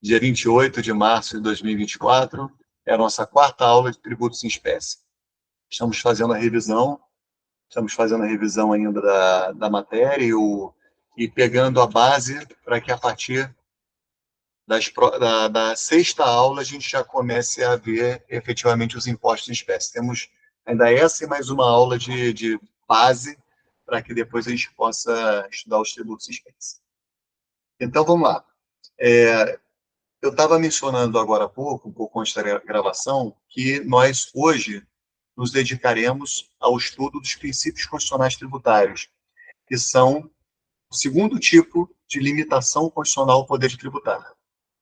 Dia 28 de março de 2024, é a nossa quarta aula de tributos em espécie. Estamos fazendo a revisão ainda da matéria e pegando a base para que a partir da sexta aula a gente já comece a ver efetivamente os impostos em espécie. Temos ainda essa e mais uma aula de base para que depois a gente possa estudar os tributos em espécie. Então, vamos lá. Eu estava mencionando agora há pouco, um pouco antes da gravação, que nós hoje nos dedicaremos ao estudo dos princípios constitucionais tributários, que são o segundo tipo de limitação constitucional ao poder de tributar.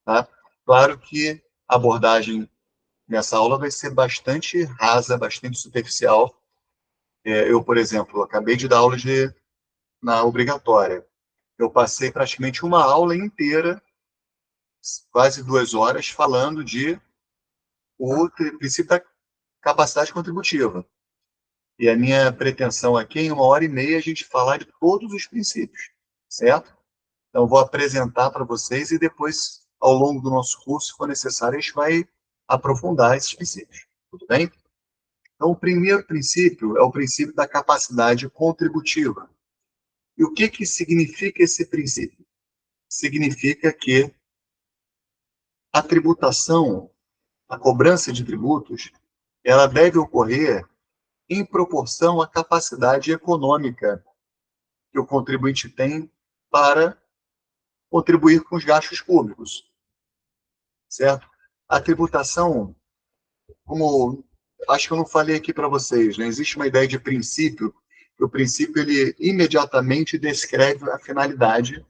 Tá? Claro que a abordagem nessa aula vai ser bastante rasa, bastante superficial. Eu, por exemplo, acabei de dar aula na obrigatória. Eu passei praticamente uma aula inteira, quase 2 horas, falando o princípio da capacidade contributiva. E a minha pretensão aqui, em 1h30, a gente falar de todos os princípios, certo? Então, vou apresentar para vocês e depois, ao longo do nosso curso, se for necessário, a gente vai aprofundar esses princípios. Tudo bem? Então, o primeiro princípio é o princípio da capacidade contributiva. E o que significa esse princípio? Significa que a tributação, a cobrança de tributos, ela deve ocorrer em proporção à capacidade econômica que o contribuinte tem para contribuir com os gastos públicos, certo? A tributação, como acho que eu não falei aqui para vocês, né? Existe uma ideia de princípio, que o princípio ele imediatamente descreve a finalidade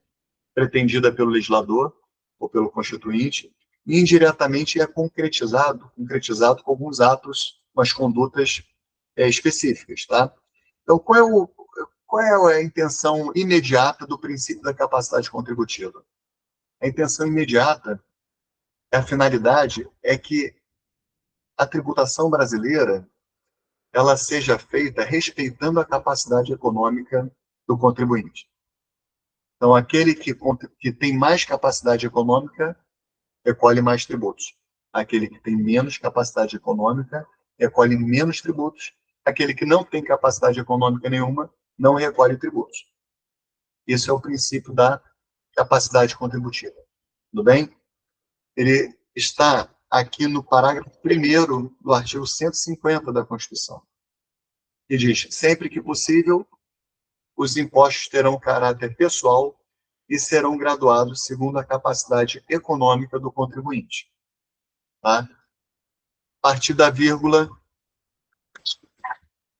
pretendida pelo legislador ou pelo constituinte, e indiretamente é concretizado com alguns atos, umas condutas específicas, tá? Então, qual é a intenção imediata do princípio da capacidade contributiva? A intenção imediata, a finalidade, é que a tributação brasileira ela seja feita respeitando a capacidade econômica do contribuinte. Então, aquele que tem mais capacidade econômica recolhe mais tributos. Aquele que tem menos capacidade econômica recolhe menos tributos. Aquele que não tem capacidade econômica nenhuma não recolhe tributos. Esse é o princípio da capacidade contributiva. Tudo bem? Ele está aqui no parágrafo 1º do artigo 150 da Constituição, que diz: sempre que possível, os impostos terão caráter pessoal e serão graduados segundo a capacidade econômica do contribuinte. Tá? A partir da vírgula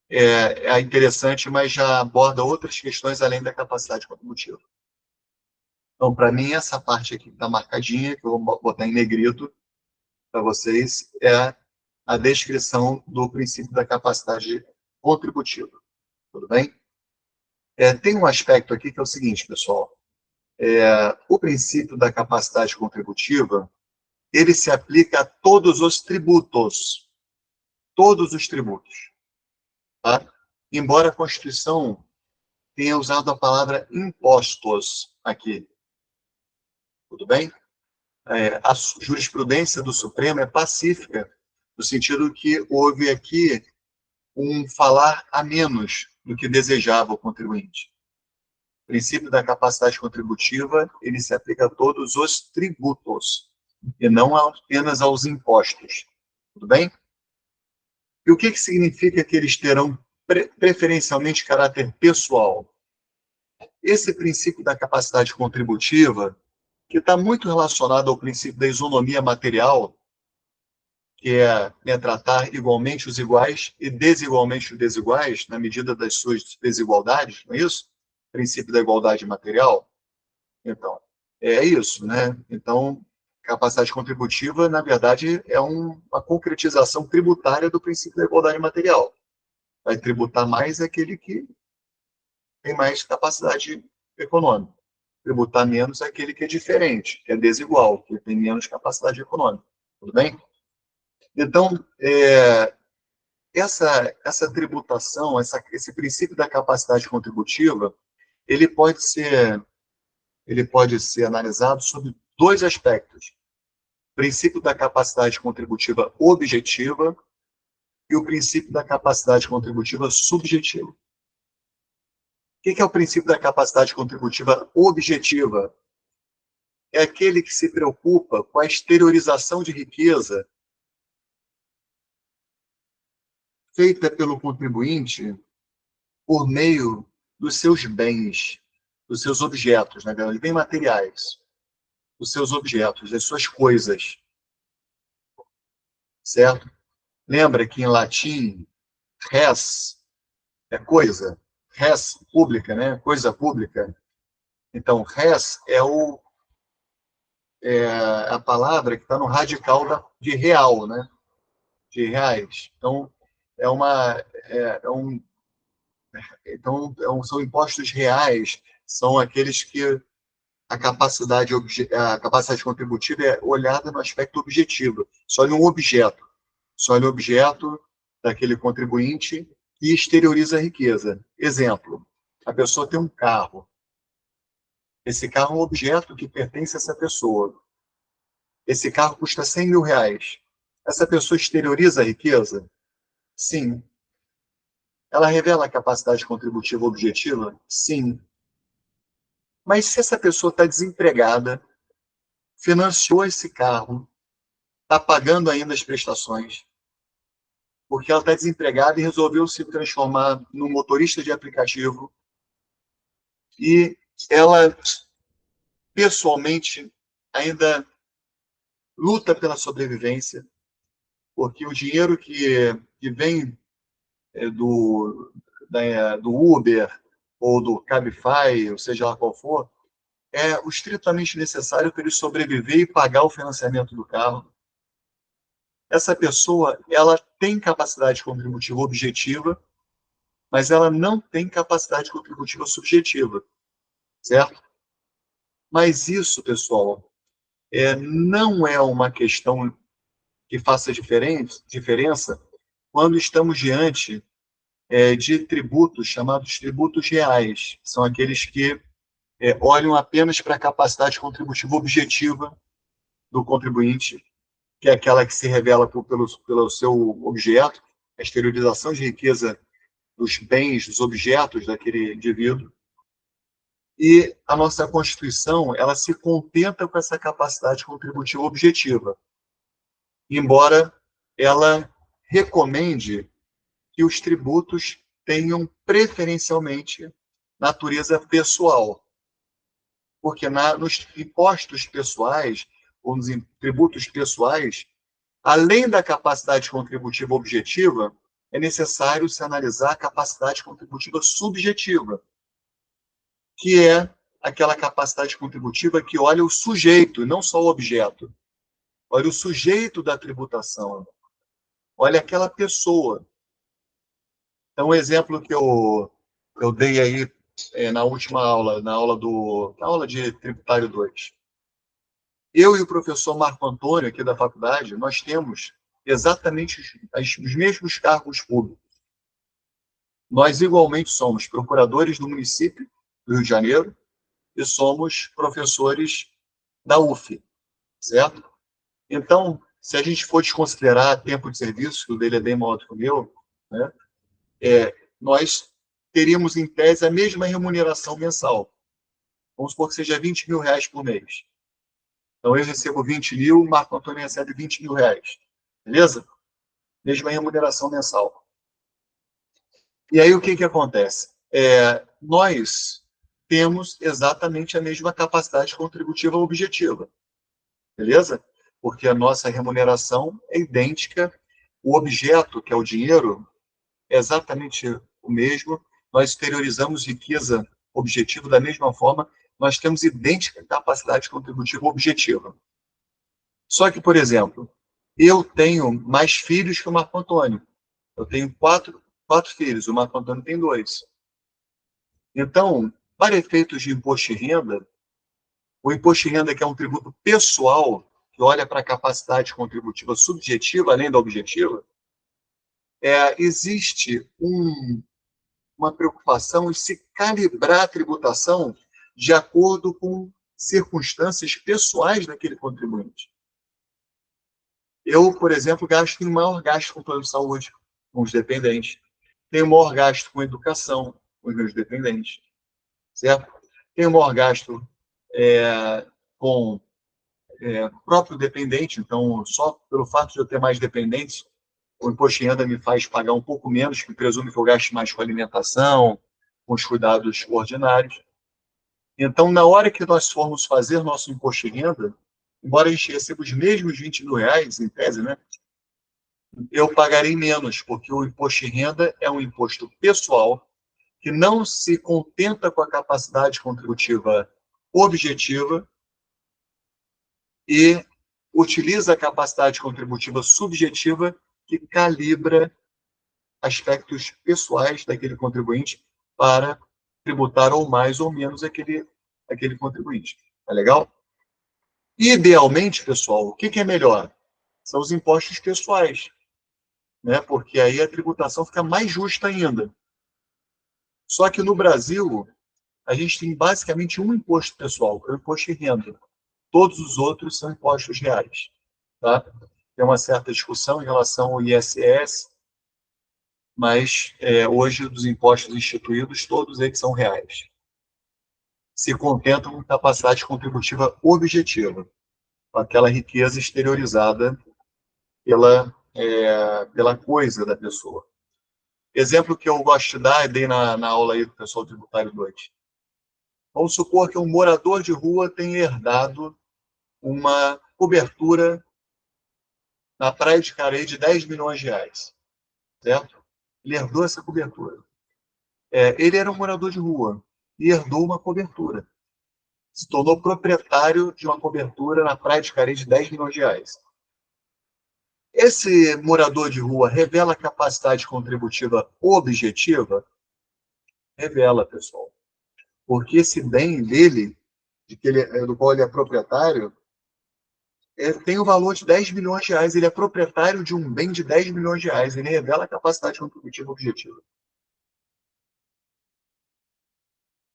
é interessante, mas já aborda outras questões além da capacidade contributiva. Então, para mim, essa parte aqui que está marcadinha, que eu vou botar em negrito para vocês, é a descrição do princípio da capacidade contributiva. Tudo bem? Tem um aspecto aqui que é o seguinte, pessoal. O princípio da capacidade contributiva, ele se aplica a todos os tributos. Todos os tributos. Tá? Embora a Constituição tenha usado a palavra impostos aqui. Tudo bem? A jurisprudência do Supremo é pacífica, no sentido que houve aqui um falar a menos do que desejava o contribuinte. O princípio da capacidade contributiva, ele se aplica a todos os tributos, e não apenas aos impostos. Tudo bem? E o que significa que eles terão preferencialmente caráter pessoal? Esse princípio da capacidade contributiva, que está muito relacionado ao princípio da isonomia material, que é tratar igualmente os iguais e desigualmente os desiguais, na medida das suas desigualdades, não é isso? O princípio da igualdade material. Então, é isso, né? Então, capacidade contributiva, na verdade, é uma concretização tributária do princípio da igualdade material. Vai tributar mais aquele que tem mais capacidade econômica. Tributar menos aquele que é diferente, que é desigual, que tem menos capacidade econômica. Tudo bem? Então, essa tributação, esse princípio da capacidade contributiva, ele pode ser analisado sob dois aspectos: o princípio da capacidade contributiva objetiva e o princípio da capacidade contributiva subjetiva. O que é o princípio da capacidade contributiva objetiva? É aquele que se preocupa com a exteriorização de riqueza feita pelo contribuinte por meio dos seus bens, dos seus objetos, né, os bens materiais, dos seus objetos, das suas coisas, certo? Lembra que em latim, res é coisa, res pública, né? Coisa pública. Então, res é a palavra que está no radical de real, né? De reais. Então, é uma, é um, são impostos reais, são aqueles que a capacidade contributiva é olhada no aspecto objetivo, só em um objeto, só no objeto daquele contribuinte que exterioriza a riqueza. Exemplo, a pessoa tem um carro. Esse carro é um objeto que pertence a essa pessoa. Esse carro custa 100 mil reais. Essa pessoa exterioriza a riqueza? Sim. Ela revela a capacidade contributiva objetiva? Sim. Mas se essa pessoa está desempregada, financiou esse carro, está pagando ainda as prestações, porque ela está desempregada e resolveu se transformar num motorista de aplicativo, e ela, pessoalmente, ainda luta pela sobrevivência, porque o dinheiro que vem do Uber ou do Cabify, ou seja lá qual for, é o estritamente necessário para ele sobreviver e pagar o financiamento do carro. Essa pessoa, ela tem capacidade contributiva objetiva, mas ela não tem capacidade contributiva subjetiva, certo? Mas isso, pessoal, não é uma questão que faça diferença quando estamos diante de tributos chamados tributos reais. São aqueles que olham apenas para a capacidade contributiva objetiva do contribuinte, que é aquela que se revela pelo seu objeto, a exteriorização de riqueza dos bens, dos objetos daquele indivíduo. E a nossa Constituição, ela se contenta com essa capacidade contributiva objetiva, embora ela recomende que os tributos tenham preferencialmente natureza pessoal, porque nos impostos pessoais, ou nos tributos pessoais, além da capacidade contributiva objetiva, é necessário se analisar a capacidade contributiva subjetiva, que é aquela capacidade contributiva que olha o sujeito, não só o objeto. Olha o sujeito da tributação. Olha aquela pessoa. Então, um exemplo que eu dei aí na última aula, na aula de Tributário 2. Eu e o professor Marco Antônio, aqui da faculdade, nós temos exatamente os mesmos cargos públicos. Nós, igualmente, somos procuradores do município do Rio de Janeiro e somos professores da UF, certo? Então, se a gente for desconsiderar tempo de serviço, que o dele é bem maior do que o meu, né, nós teríamos, em tese, a mesma remuneração mensal. Vamos supor que seja 20 mil reais por mês. Então, eu recebo 20 mil, o Marco Antônio recebe 20 mil reais. Beleza? Mesma remuneração mensal. E aí, o que acontece? Nós temos exatamente a mesma capacidade contributiva objetiva. Beleza? Porque a nossa remuneração é idêntica, o objeto, que é o dinheiro, é exatamente o mesmo, nós exteriorizamos riqueza objetiva da mesma forma, nós temos idêntica capacidade contributiva objetiva. Só que, por exemplo, eu tenho mais filhos que o Marco Antônio. Eu tenho quatro filhos, o Marco Antônio tem 2. Então, para efeitos de imposto de renda, o imposto de renda, que é um tributo pessoal, que olha para a capacidade contributiva subjetiva, além da objetiva, existe uma preocupação em se calibrar a tributação de acordo com circunstâncias pessoais daquele contribuinte. Eu, por exemplo, tenho maior gasto com plano de saúde, com os dependentes. Tenho maior gasto com educação, com os meus dependentes. Certo? Tenho maior gasto com o próprio dependente. Então, só pelo fato de eu ter mais dependentes, o imposto de renda me faz pagar um pouco menos, que presume que eu gaste mais com alimentação, com os cuidados ordinários. Então, na hora que nós formos fazer nosso imposto de renda, embora a gente receba os mesmos 20 mil reais, em tese, né, eu pagarei menos, porque o imposto de renda é um imposto pessoal que não se contenta com a capacidade contributiva objetiva e utiliza a capacidade contributiva subjetiva que calibra aspectos pessoais daquele contribuinte para tributar ou mais ou menos aquele contribuinte. Tá legal? Idealmente, pessoal, o que é melhor? São os impostos pessoais, né? Porque aí a tributação fica mais justa ainda. Só que no Brasil, a gente tem basicamente um imposto pessoal, que é o imposto de renda. Todos os outros são impostos reais. Tá? Tem uma certa discussão em relação ao ISS, mas hoje, dos impostos instituídos, todos eles são reais. Se contentam com capacidade contributiva objetiva, com aquela riqueza exteriorizada pela coisa da pessoa. Exemplo que eu gosto de dar, dei na aula aí do pessoal tributário 2. Vamos supor que um morador de rua tenha herdado uma cobertura na Praia de Careia de 10 milhões de reais. Certo? Ele herdou essa cobertura. Ele era um morador de rua e herdou uma cobertura. Se tornou proprietário de uma cobertura na Praia de Careia de 10 milhões de reais. Esse morador de rua revela capacidade contributiva objetiva? Revela, pessoal. Porque esse bem dele, do qual ele é proprietário, tem o valor de 10 milhões de reais. Ele é proprietário de um bem de 10 milhões de reais. Ele revela a capacidade contributiva objetiva.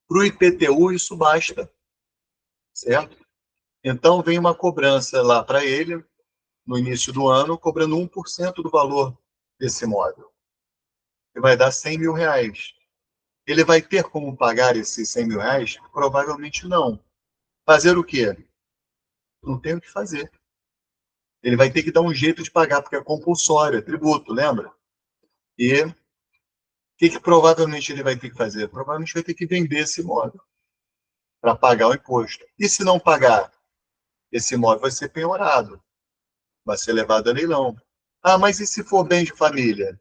Para o IPTU, isso basta. Certo? Então, vem uma cobrança lá para ele, no início do ano, cobrando 1% do valor desse imóvel. Ele vai dar 100 mil reais. Ele vai ter como pagar esses 100 mil reais? Provavelmente não. Fazer o quê? Não tem o que fazer. Ele vai ter que dar um jeito de pagar, porque é compulsório, é tributo, lembra? E o que provavelmente ele vai ter que fazer? Provavelmente vai ter que vender esse imóvel para pagar o imposto. E se não pagar, esse imóvel vai ser penhorado, vai ser levado a leilão. Ah, mas e se for bem de família?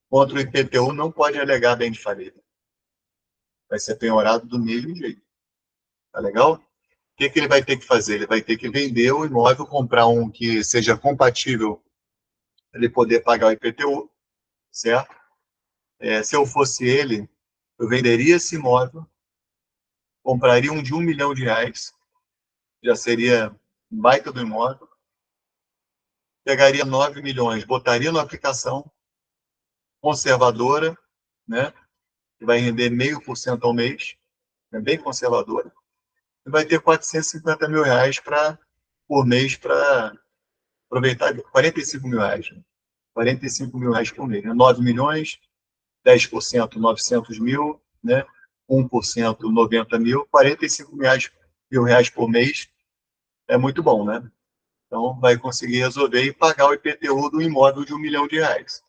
Contra o IPTU não pode alegar bem de família. Vai ser penhorado do mesmo jeito. Tá legal? O que ele vai ter que fazer? Ele vai ter que vender o imóvel, comprar um que seja compatível para ele poder pagar o IPTU, certo? Se eu fosse ele, eu venderia esse imóvel, compraria um de 1 milhão de reais, já seria um baita do imóvel, pegaria 9 milhões, botaria na aplicação conservadora, né, que vai render 0,5% ao mês, é bem conservadora, e vai ter 450 mil reais por mês para aproveitar, 45 mil reais, né? 45 mil reais por mês, né? 9 milhões, 10%, 900 mil, né? 1%, 90 mil, 45 mil reais por mês é muito bom, né? Então, vai conseguir resolver e pagar o IPTU do imóvel de 1 milhão de reais.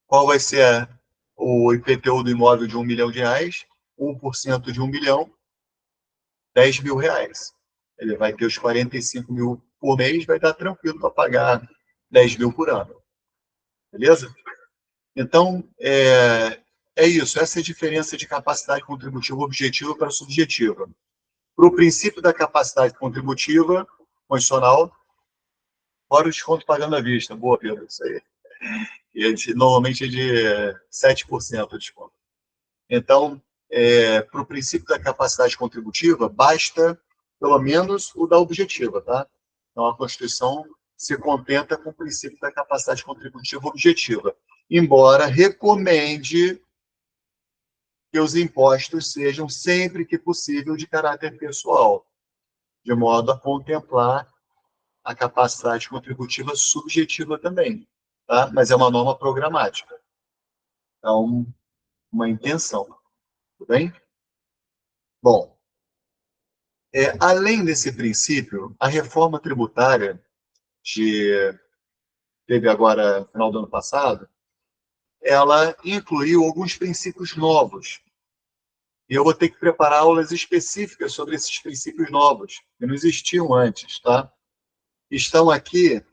Qual vai ser o IPTU do imóvel de 1 milhão de reais? 1% de 1 milhão, 10 mil reais. Ele vai ter os 45 mil por mês, vai estar tranquilo para pagar 10 mil por ano. Beleza? Então, é isso. Essa é a diferença de capacidade contributiva objetiva para subjetiva. Para o princípio da capacidade contributiva condicional, fora o desconto pagando à vista. Boa, Pedro, isso aí. Normalmente é de 7% de desconto. Então, para o princípio da capacidade contributiva, basta pelo menos o da objetiva, tá? Então, a Constituição se contenta com o princípio da capacidade contributiva objetiva, embora recomende que os impostos sejam, sempre que possível, de caráter pessoal, de modo a contemplar a capacidade contributiva subjetiva também, tá? Mas é uma norma programática, então, uma intenção, tudo bem? Bom, além desse princípio, a reforma tributária que teve agora, no final do ano passado, ela incluiu alguns princípios novos. E eu vou ter que preparar aulas específicas sobre esses princípios novos, que não existiam antes, tá? Estão aqui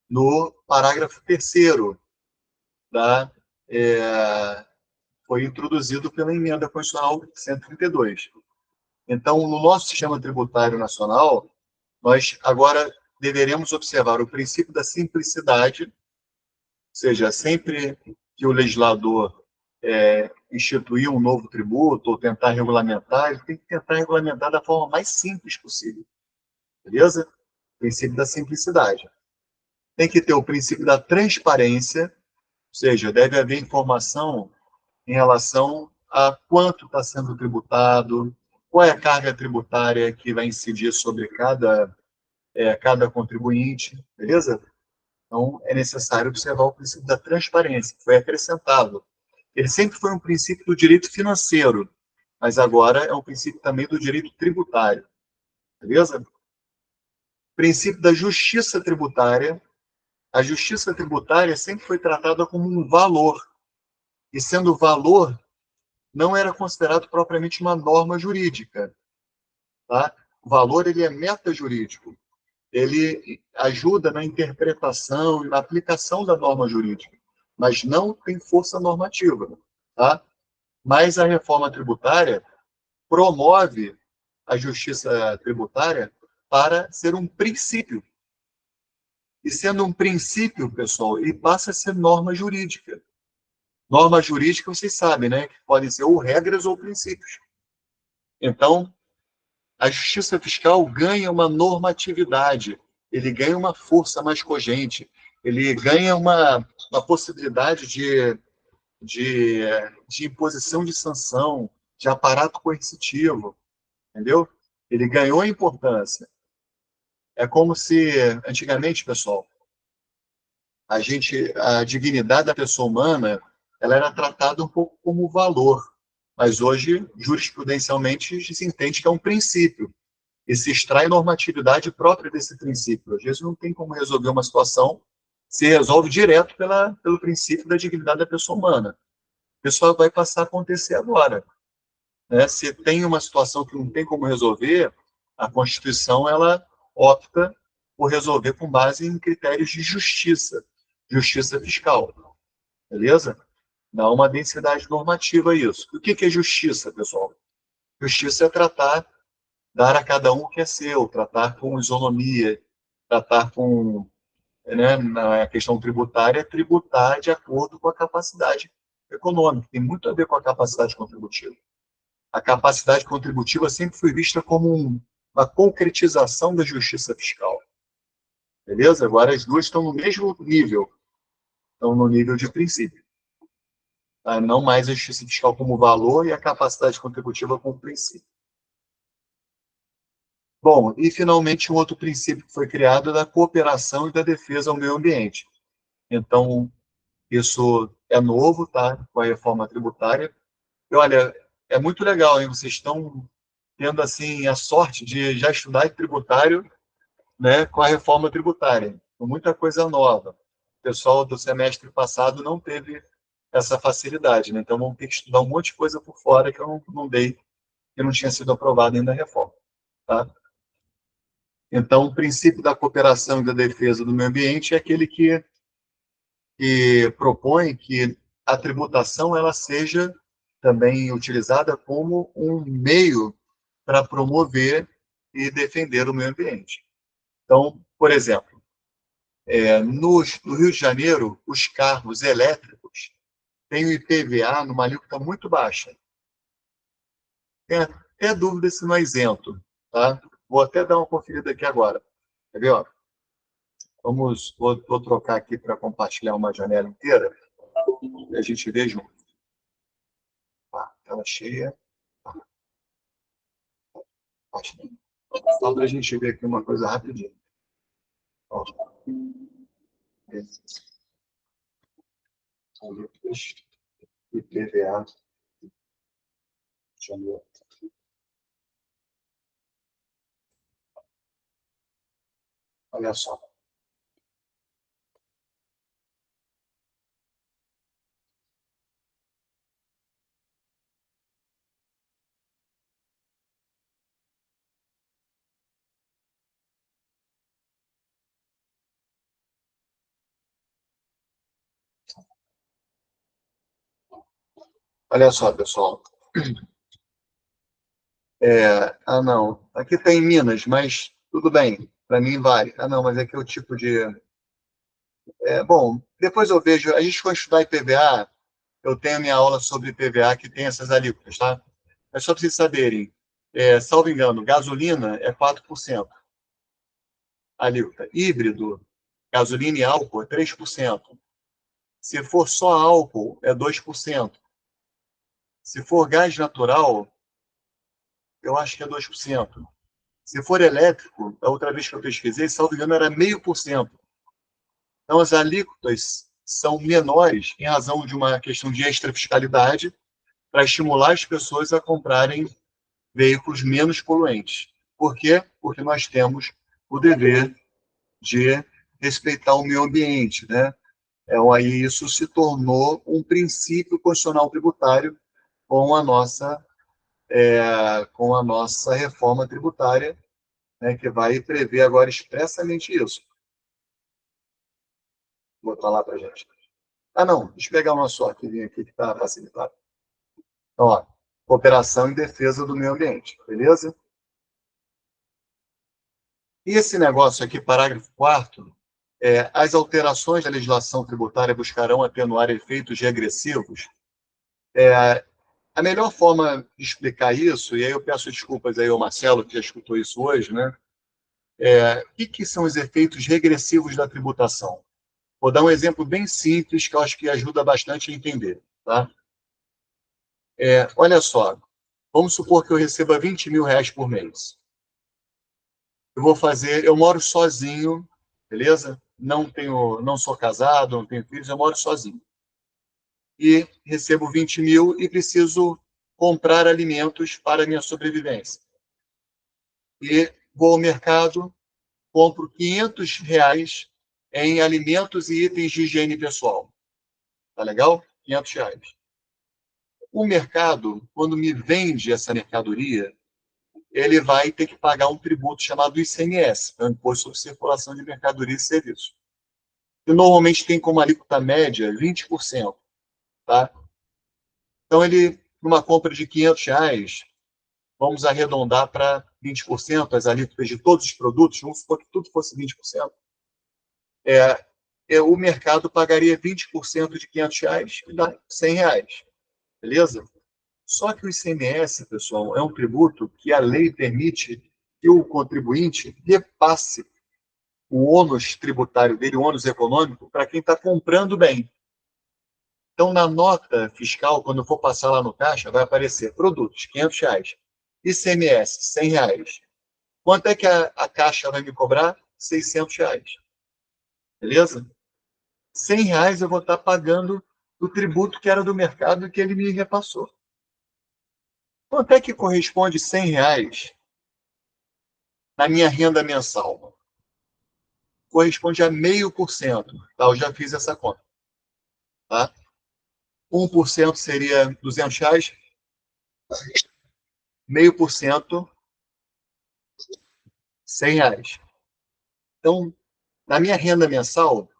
no parágrafo 3º, tá? Foi introduzido pela emenda constitucional 132. Então, no nosso sistema tributário nacional, nós agora deveremos observar o princípio da simplicidade, ou seja, sempre que o legislador instituir um novo tributo ou tentar regulamentar, ele tem que tentar regulamentar da forma mais simples possível, beleza? Princípio da simplicidade. Tem que ter o princípio da transparência, ou seja, deve haver informação em relação a quanto está sendo tributado, qual é a carga tributária que vai incidir sobre cada contribuinte, beleza? Então, é necessário observar o princípio da transparência, que foi acrescentado. Ele sempre foi um princípio do direito financeiro, mas agora é um princípio também do direito tributário, beleza? Princípio da justiça tributária. A justiça tributária sempre foi tratada como um valor, e sendo valor, não era considerado propriamente uma norma jurídica, tá? O valor, ele é metajurídico. Ele ajuda na interpretação e na aplicação da norma jurídica, mas não tem força normativa, tá? Mas a reforma tributária promove a justiça tributária para ser um princípio. E sendo um princípio, pessoal, ele passa a ser norma jurídica. Norma jurídica, vocês sabem, né? Que podem ser ou regras ou princípios. Então, a justiça fiscal ganha uma normatividade, ele ganha uma força mais cogente, ele ganha uma possibilidade de, de imposição de sanção, de aparato coercitivo, entendeu? Ele ganhou importância. É como se, antigamente, pessoal, a dignidade da pessoa humana, ela era tratada um pouco como valor, mas hoje, jurisprudencialmente, se entende que é um princípio, e se extrai normatividade própria desse princípio. Às vezes não tem como resolver uma situação, se resolve direto pelo princípio da dignidade da pessoa humana. Isso só vai passar a acontecer agora, né? Se tem uma situação que não tem como resolver, a Constituição ela opta por resolver com base em critérios de justiça, justiça fiscal, beleza? Dá uma densidade normativa a isso. O que é justiça, pessoal? Justiça é dar a cada um o que é seu, tratar com isonomia, tratar com, né, na questão tributária, tributar de acordo com a capacidade econômica. Tem muito a ver com a capacidade contributiva. A capacidade contributiva sempre foi vista como uma concretização da justiça fiscal. Beleza? Agora as duas estão no mesmo nível, estão no nível de princípio. Tá? Não mais a justiça fiscal como valor e a capacidade contributiva como princípio. Bom, e finalmente um outro princípio que foi criado é da cooperação e da defesa ao meio ambiente. Então, isso é novo, tá? Com a reforma tributária. E olha, é muito legal, hein? Vocês estão tendo assim a sorte de já estudar tributário, né, com a reforma tributária, com muita coisa nova. O pessoal do semestre passado não teve essa facilidade, né? Então vamos ter que estudar um monte de coisa por fora que eu não dei, que não tinha sido aprovada ainda a reforma, tá? Então, o princípio da cooperação e da defesa do meio ambiente é aquele que propõe que a tributação ela seja também utilizada como um meio para promover e defender o meio ambiente. Então, por exemplo, no Rio de Janeiro, os carros elétricos têm o IPVA numa alíquota muito baixa. Tem até dúvida se não é isento, tá? Vou até dar uma conferida aqui agora. Quer ver, ó? Vou trocar aqui para compartilhar uma janela inteira e a gente vê junto. Tá. tela cheia. Só para a gente ver aqui uma coisa rapidinho. Ó, IPVA. Deixa eu ver. Olha só. Olha só, pessoal. Não. Aqui tem Minas, mas tudo bem. Para mim vale. Não, mas aqui é o tipo de. Bom, depois eu vejo. A gente, quando estudar IPVA, eu tenho a minha aula sobre IPVA que tem essas alíquotas, tá? É só para vocês saberem. Salvo engano, gasolina é 4% alíquota. Híbrido, gasolina e álcool é 3%. Se for só álcool, é 2%. Se for gás natural, eu acho que é 2%. Se for elétrico, a outra vez que eu pesquisei, salvo engano, era 0,5%. Então, as alíquotas são menores em razão de uma questão de extrafiscalidade para estimular as pessoas a comprarem veículos menos poluentes. Por quê? Porque nós temos o dever de respeitar o meio ambiente, né? Aí isso se tornou um princípio constitucional tributário com com a nossa reforma tributária, né, que vai prever agora expressamente isso. Vou botar lá para a gente. Não, deixa eu pegar o nosso arquivinho aqui que está facilitado. Então, ó, cooperação em defesa do meio ambiente, beleza? E esse negócio aqui, parágrafo 4º, as alterações da legislação tributária buscarão atenuar efeitos regressivos. A melhor forma de explicar isso, e aí eu peço desculpas aí ao Marcelo, que já escutou isso hoje, né? O que são os efeitos regressivos da tributação? Vou dar um exemplo bem simples que eu acho que ajuda bastante a entender, tá? Olha só, vamos supor que eu receba 20 mil reais por mês. Eu moro sozinho, beleza? Não sou casado, não tenho filhos, eu moro sozinho. E recebo 20 mil e preciso comprar alimentos para a minha sobrevivência. E vou ao mercado, compro 500 reais em alimentos e itens de higiene pessoal. Tá legal? 500 reais. O mercado, quando me vende essa mercadoria, ele vai ter que pagar um tributo chamado ICMS, que é o Imposto sobre Circulação de Mercadorias e Serviços. Que normalmente tem como alíquota média 20%. Tá? Então, numa compra de 500 reais, vamos arredondar para 20%, as alíquotas de todos os produtos, vamos supor que tudo fosse 20%. O mercado pagaria 20% de 500 reais e dá 100 reais. Beleza? Só que o ICMS, pessoal, é um tributo que a lei permite que o contribuinte repasse o ônus tributário dele, o ônus econômico, para quem está comprando bem. Então, na nota fiscal, quando eu for passar lá no caixa, vai aparecer produtos, 500 reais. ICMS, 100 reais. Quanto é que a caixa vai me cobrar? 600 reais. Beleza? 100 reais eu vou estar pagando o tributo que era do mercado que ele me repassou. Quanto é que corresponde 100 reais na minha renda mensal? Corresponde a 0,5%. Tá? Eu já fiz essa conta. Tá? 1% seria 200 reais. 0,5%, 100 reais. Então, na minha renda mensal,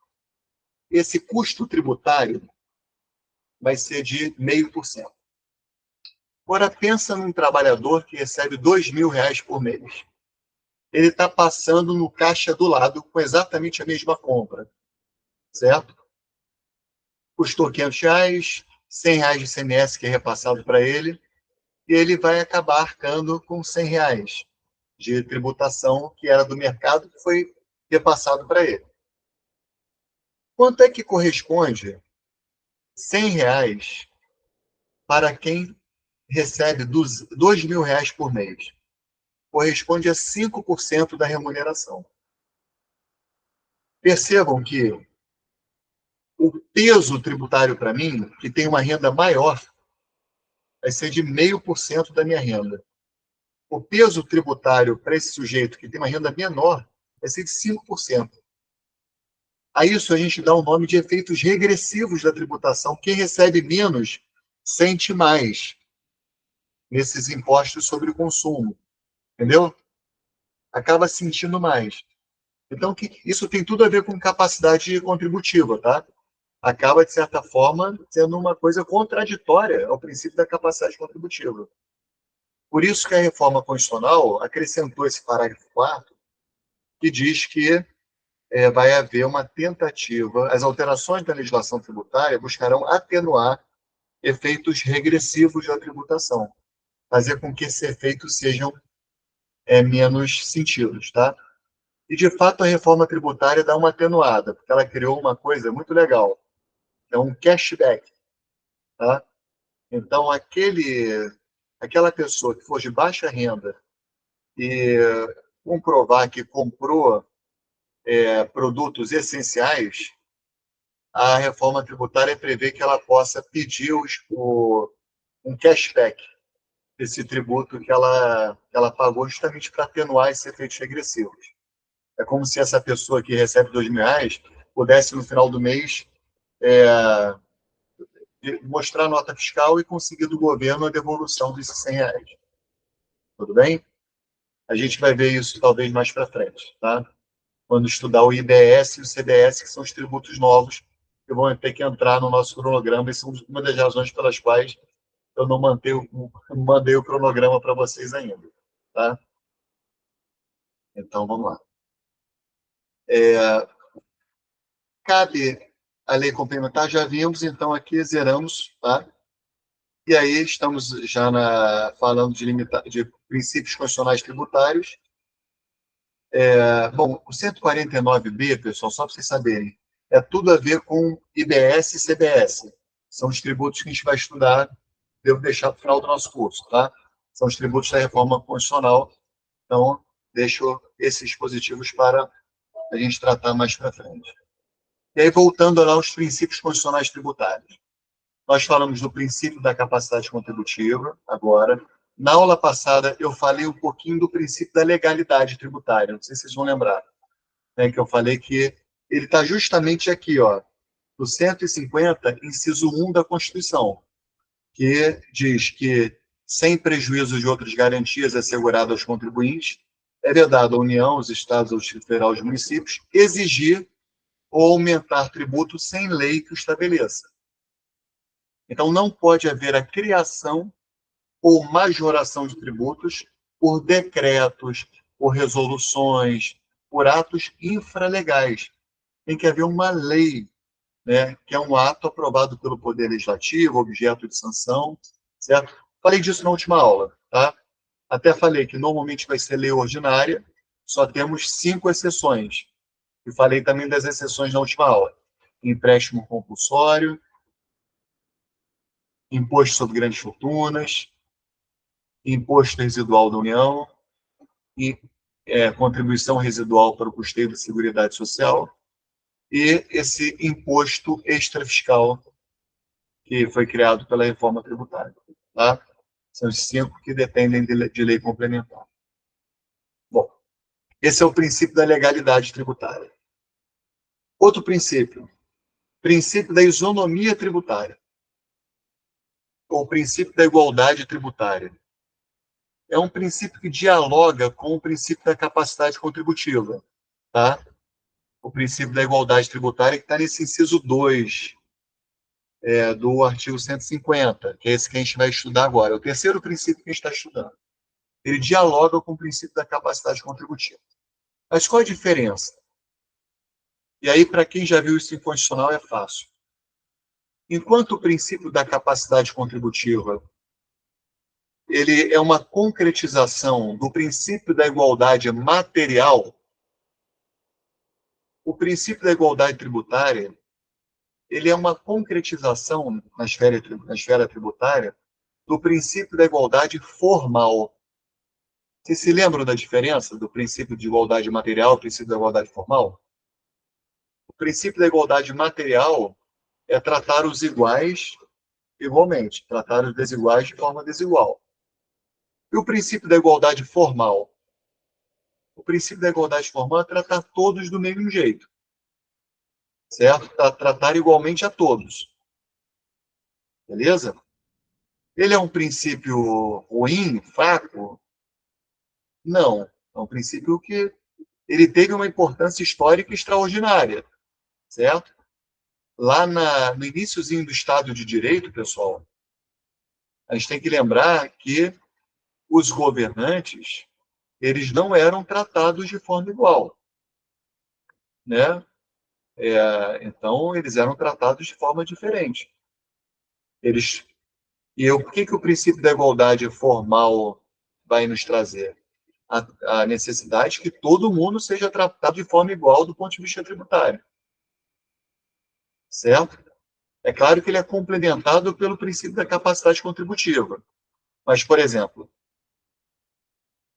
esse custo tributário vai ser de 0,5%. Agora, pensa num trabalhador que recebe 2 mil reais por mês. Ele está passando no caixa do lado com exatamente a mesma compra, certo? Custou 500 reais, 100 reais de ICMS que é repassado para ele, e ele vai acabar arcando com 100 reais de tributação que era do mercado que foi repassado para ele. Quanto é que corresponde 100 reais para quem recebe R$ 2.000 por mês. Corresponde a 5% da remuneração. Percebam que o peso tributário para mim, que tem uma renda maior, vai ser de 0,5% da minha renda. O peso tributário para esse sujeito que tem uma renda menor vai ser de 5%. A isso a gente dá o nome de efeitos regressivos da tributação. Quem recebe menos sente mais nesses impostos sobre o consumo, entendeu? Acaba sentindo mais. Então, isso tem tudo a ver com capacidade contributiva, tá? Acaba, de certa forma, sendo uma coisa contraditória ao princípio da capacidade contributiva. Por isso que a reforma constitucional acrescentou esse parágrafo 4º, que diz que vai haver uma tentativa, as alterações da legislação tributária buscarão atenuar efeitos regressivos da tributação, fazer com que esses efeitos sejam menos sentidos, tá? E, de fato, a reforma tributária dá uma atenuada, porque ela criou uma coisa muito legal, que é um cashback, tá? Então, aquela pessoa que for de baixa renda e comprovar que comprou produtos essenciais, a reforma tributária prevê que ela possa pedir um cashback desse tributo que ela pagou justamente para atenuar esses efeitos regressivos. É como se essa pessoa que recebe R$ 2.000 pudesse, no final do mês, mostrar a nota fiscal e conseguir do governo a devolução desses R$ 100. Tudo bem? A gente vai ver isso talvez mais para frente, tá? Quando estudar o IBS e o CBS, que são os tributos novos que vão ter que entrar no nosso cronograma, e são uma das razões pelas quais eu não mandei o cronograma para vocês ainda, tá? Então, vamos lá. Cabe a lei complementar, já vimos, então aqui zeramos, tá? E aí estamos já falando de princípios constitucionais tributários. Bom, o 149B, pessoal, só para vocês saberem, é tudo a ver com IBS e CBS. São os tributos que a gente vai estudar, devo deixar para o final do nosso curso, tá? São os tributos da reforma constitucional. Então, deixo esses dispositivos para a gente tratar mais para frente. E aí, voltando lá aos princípios constitucionais tributários. Nós falamos do princípio da capacidade contributiva, agora. Na aula passada, eu falei um pouquinho do princípio da legalidade tributária, não sei se vocês vão lembrar, né, que eu falei que ele está justamente aqui, ó, no 150, inciso 1 da Constituição, que diz que, sem prejuízo de outras garantias asseguradas aos contribuintes, é vedado à União, aos Estados, ao Distrito Federal, aos municípios, exigir ou aumentar tributo sem lei que o estabeleça. Então, não pode haver a criação ou majoração de tributos por decretos, por resoluções, por atos infralegais. Tem que haver uma lei, né, que é um ato aprovado pelo Poder Legislativo, objeto de sanção, certo? Falei disso na última aula, tá? Até falei que normalmente vai ser lei ordinária, só temos 5 exceções. E falei também das exceções na última aula. Empréstimo compulsório, imposto sobre grandes fortunas, imposto residual da União e contribuição residual para o custeio da Seguridade Social e esse imposto extrafiscal que foi criado pela reforma tributária. Tá? São os 5 que dependem de lei complementar. Bom, esse é o princípio da legalidade tributária. Outro princípio da isonomia tributária, ou princípio da igualdade tributária. É um princípio que dialoga com o princípio da capacidade contributiva, tá? O princípio da igualdade tributária que está nesse inciso 2 do artigo 150, que é esse que a gente vai estudar agora. É o terceiro princípio que a gente está estudando. Ele dialoga com o princípio da capacidade contributiva. Mas qual a diferença? E aí, para quem já viu isso em constitucional, é fácil. Enquanto o princípio da capacidade contributiva ele é uma concretização do princípio da igualdade material, o princípio da igualdade tributária ele é uma concretização na esfera tributária do princípio da igualdade formal. Vocês se lembram da diferença do princípio de igualdade material e do princípio da igualdade formal? O princípio da igualdade material é tratar os iguais igualmente, tratar os desiguais de forma desigual. E o princípio da igualdade formal? O princípio da igualdade formal é tratar todos do mesmo jeito, certo? Tratar igualmente a todos, beleza? Ele é um princípio ruim, fraco? Não. É um princípio que ele teve uma importância histórica extraordinária, certo? Lá no iniciozinho do Estado de Direito, pessoal, a gente tem que lembrar que os governantes, eles não eram tratados de forma igual, né? Então, eles eram tratados de forma diferente. Eles, o que o princípio da igualdade formal vai nos trazer? A necessidade que todo mundo seja tratado de forma igual do ponto de vista tributário, certo? É claro que ele é complementado pelo princípio da capacidade contributiva. Mas, por exemplo,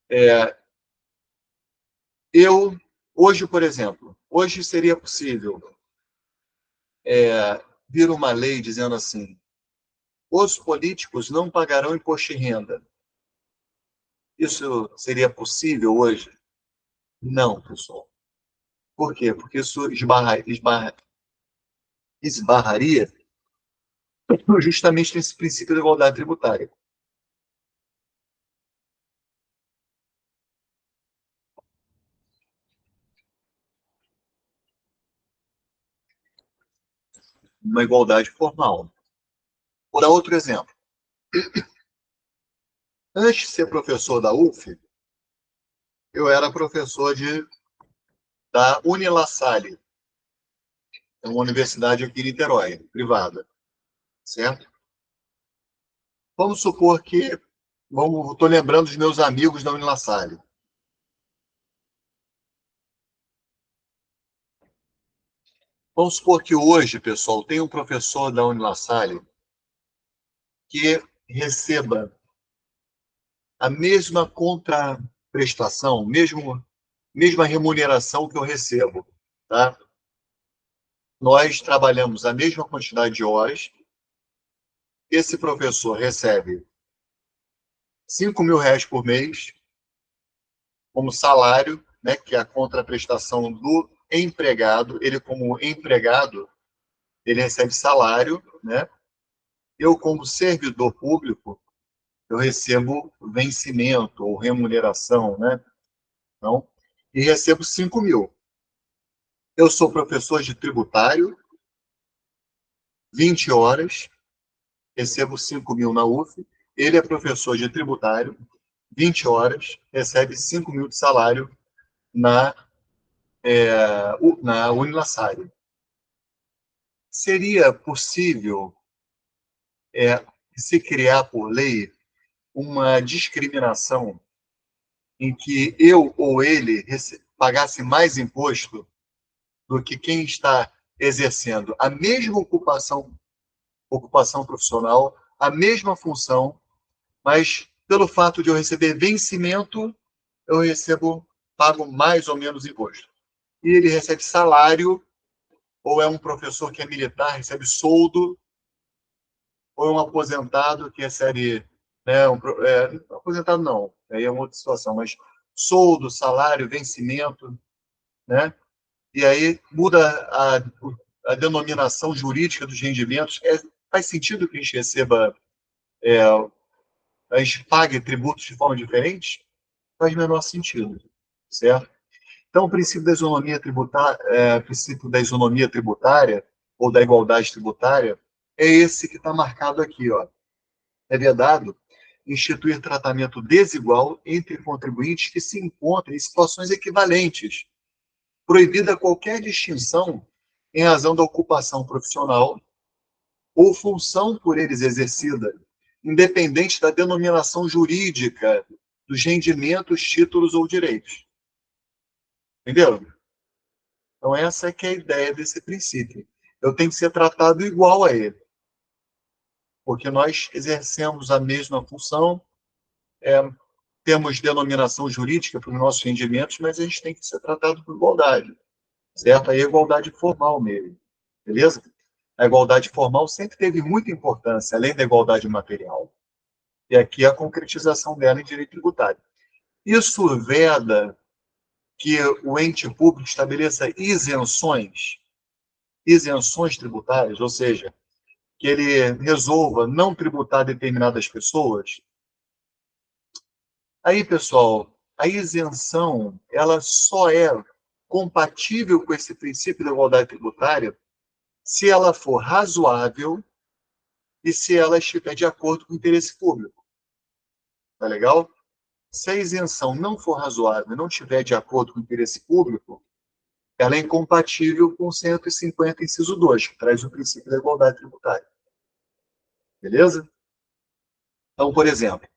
é, hoje, por exemplo, hoje seria possível vir uma lei dizendo assim: os políticos não pagarão imposto de renda. Isso seria possível hoje? Não, pessoal. Por quê? Porque isso esbarraria justamente nesse princípio da igualdade tributária. Uma igualdade formal. Vou dar outro exemplo. Antes de ser professor da UF, eu era professor da Unila Salle, é uma universidade aqui em Niterói, privada, certo? Vamos supor que, estou lembrando dos meus amigos da Unila Salle. Vamos supor que hoje, pessoal, tem um professor da Unila Salle que receba a mesma contraprestação, mesma remuneração que eu recebo, tá? Nós trabalhamos a mesma quantidade de horas, esse professor recebe R$ 5.000 por mês como salário, né, que é a contraprestação do empregado. Ele, como empregado, ele recebe salário, né? Eu, como servidor público, eu recebo vencimento ou remuneração, né? Então, e recebo 5.000. Eu sou professor de tributário, 20 horas, recebo 5.000 na UF. Ele é professor de tributário, 20 horas, recebe 5.000 de salário na, na Unilassalle. Seria possível se criar por lei uma discriminação em que eu ou ele pagasse mais imposto do que quem está exercendo a mesma ocupação profissional, a mesma função, mas pelo fato de eu receber vencimento, eu pago mais ou menos imposto. E ele recebe salário, ou é um professor que é militar, recebe soldo, ou é um aposentado que recebe, né, aposentado não, aí é uma outra situação, mas soldo, salário, vencimento, né? E aí muda a denominação jurídica dos rendimentos. Faz sentido que a gente receba, a gente pague tributos de forma diferente? Faz menor sentido, certo? Então, o princípio da isonomia tributária, princípio da isonomia tributária ou da igualdade tributária é esse que está marcado aqui, ó. É vedado instituir tratamento desigual entre contribuintes que se encontrem em situações equivalentes, proibida qualquer distinção em razão da ocupação profissional ou função por eles exercida, independente da denominação jurídica dos rendimentos, títulos ou direitos. Entendeu? Então, essa é que é a ideia desse princípio. Eu tenho que ser tratado igual a ele. porque nós exercemos a mesma função, temos denominação jurídica para os nossos rendimentos, mas a gente tem que ser tratado com igualdade, certo? Aí a igualdade formal mesmo, beleza? A igualdade formal sempre teve muita importância, além da igualdade material. E aqui a concretização dela em direito tributário. Isso veda que o ente público estabeleça isenções tributárias, ou seja, que ele resolva não tributar determinadas pessoas. Aí, pessoal, a isenção, ela só é compatível com esse princípio da igualdade tributária se ela for razoável e se ela estiver de acordo com o interesse público. Tá legal? Se a isenção não for razoável e não estiver de acordo com o interesse público, ela é incompatível com o 150, inciso 2, que traz o princípio da igualdade tributária. Beleza? Então, por exemplo,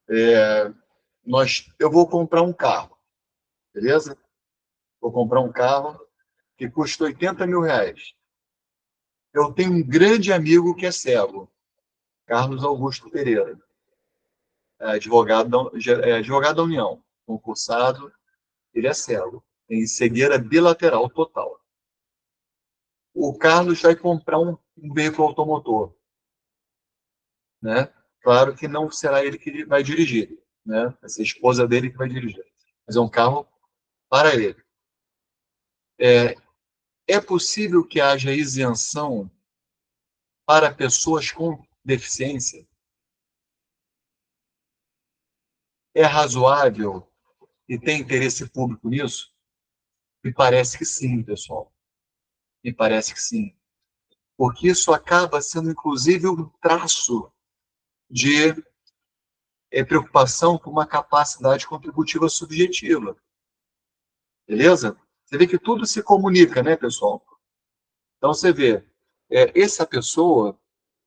eu vou comprar um carro, beleza? Vou comprar um carro que custa 80 mil reais. Eu tenho um grande amigo que é cego, Carlos Augusto Pereira, advogado da União, concursado, ele é cego, tem cegueira bilateral total. O Carlos vai comprar um veículo automotor, né? Claro que não será ele que vai dirigir, né? Vai ser a esposa dele que vai dirigir. Mas é um carro para ele. É possível que haja isenção para pessoas com deficiência? É razoável e tem interesse público nisso? Me parece que sim, pessoal. Me parece que sim. Porque isso acaba sendo, inclusive, um traço de preocupação com uma capacidade contributiva subjetiva. Beleza? Você vê que tudo se comunica, né, pessoal? Então, você vê, essa pessoa,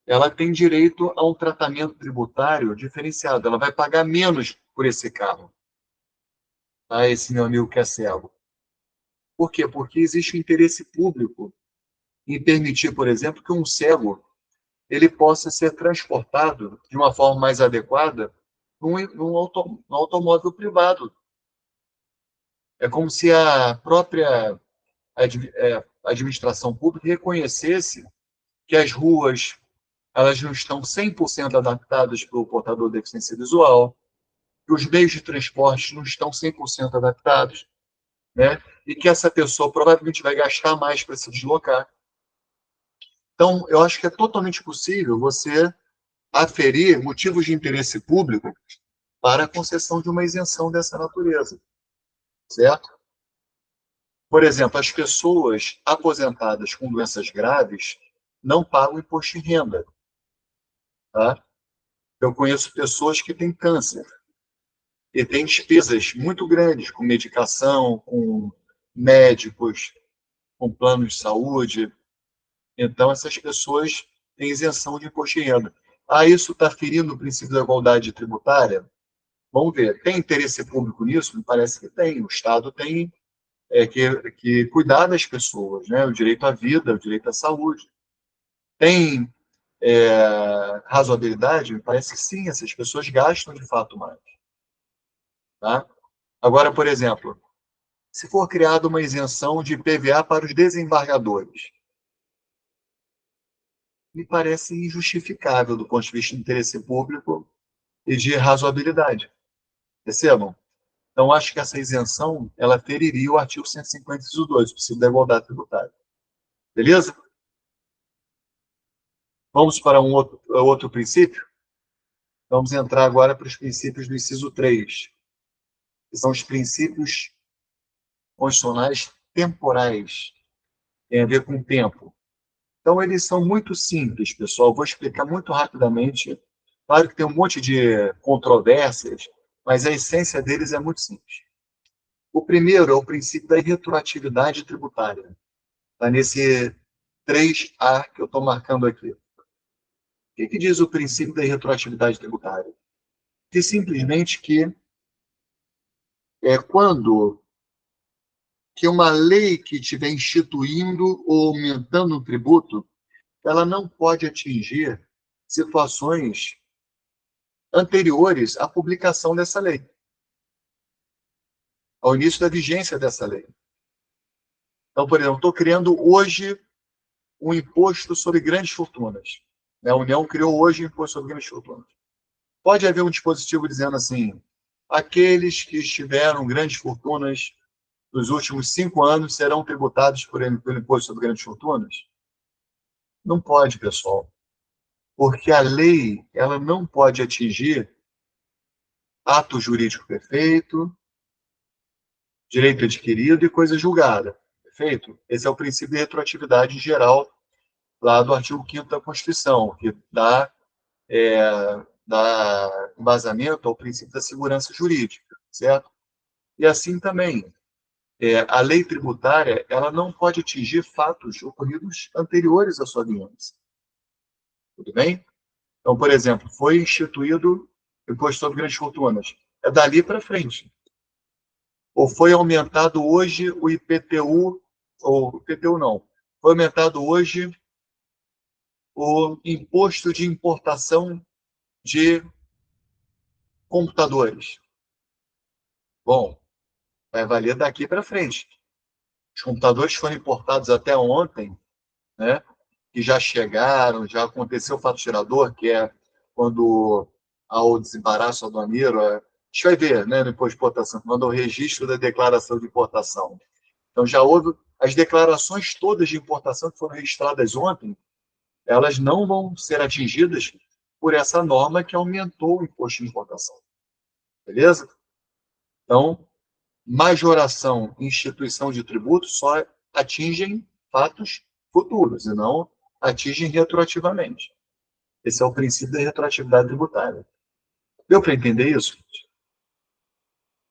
ela tem direito a um tratamento tributário diferenciado. Ela vai pagar menos por esse carro. Tá? Esse meu amigo que é cego. Por quê? Porque existe um interesse público em permitir, por exemplo, que um cego ele possa ser transportado de uma forma mais adequada num automóvel privado. É como se a própria administração pública reconhecesse que as ruas elas não estão 100% adaptadas para o portador de deficiência visual, que os meios de transporte não estão 100% adaptados, né? E que essa pessoa provavelmente vai gastar mais para se deslocar. Então, eu acho que é totalmente possível você aferir motivos de interesse público para a concessão de uma isenção dessa natureza, certo? Por exemplo, as pessoas aposentadas com doenças graves não pagam imposto de renda, tá? Eu conheço pessoas que têm câncer e têm despesas muito grandes com medicação, com médicos, com planos de saúde. Então, essas pessoas têm isenção de imposto de renda. Ah, isso está ferindo o princípio da igualdade tributária? Vamos ver. Tem interesse público nisso? Me parece que tem. O Estado tem que cuidar das pessoas, né? O direito à vida, o direito à saúde. Tem razoabilidade? Me parece que sim, essas pessoas gastam de fato mais. Tá? Agora, por exemplo, se for criada uma isenção de IPVA para os desembargadores, me parece injustificável do ponto de vista de interesse público e de razoabilidade. Percebam? Então, acho que essa isenção, ela feriria o artigo 150, inciso 2, o princípio da igualdade tributária. Beleza? Vamos para um outro princípio? Vamos entrar agora para os princípios do inciso 3, que são os princípios constitucionais temporais, tem a ver com o tempo. Então, eles são muito simples, pessoal. Vou explicar muito rapidamente. Claro que tem um monte de controvérsias, mas a essência deles é muito simples. O primeiro é o princípio da retroatividade tributária. Está nesse 3A que eu estou marcando aqui. O que diz o princípio da retroatividade tributária? Diz simplesmente que quando que uma lei que estiver instituindo ou aumentando um tributo, ela não pode atingir situações anteriores à publicação dessa lei, ao início da vigência dessa lei. Então, por exemplo, estou criando hoje um imposto sobre grandes fortunas. A União criou hoje um imposto sobre grandes fortunas. Pode haver um dispositivo dizendo assim, aqueles que tiveram grandes fortunas nos últimos 5 anos serão tributados pelo imposto sobre grandes fortunas? Não pode, pessoal, porque a lei ela não pode atingir ato jurídico perfeito, direito adquirido e coisa julgada. Perfeito? Esse é o princípio de retroatividade geral lá do artigo 5º da Constituição, que dá embasamento ao princípio da segurança jurídica, certo? E assim também, a lei tributária ela não pode atingir fatos ocorridos anteriores à sua vigência. Tudo bem? Então, por exemplo, foi instituído o imposto sobre grandes fortunas. É dali para frente. Ou foi aumentado hoje o IPTU, ou IPTU não, foi aumentado hoje o imposto de importação de computadores. Bom, vai valer daqui para frente. Os computadores foram importados até ontem, né? Que já chegaram, já aconteceu o fato gerador, que é quando há o desembaraço aduaneiro, a gente vai ver, né, no imposto de importação, quando o registro da declaração de importação. Então, já houve as declarações todas de importação que foram registradas ontem, elas não vão ser atingidas por essa norma que aumentou o imposto de importação. Beleza? Então, majoração e instituição de tributos só atingem fatos futuros e não atingem retroativamente. Esse é o princípio da retroatividade tributária. Deu para entender isso?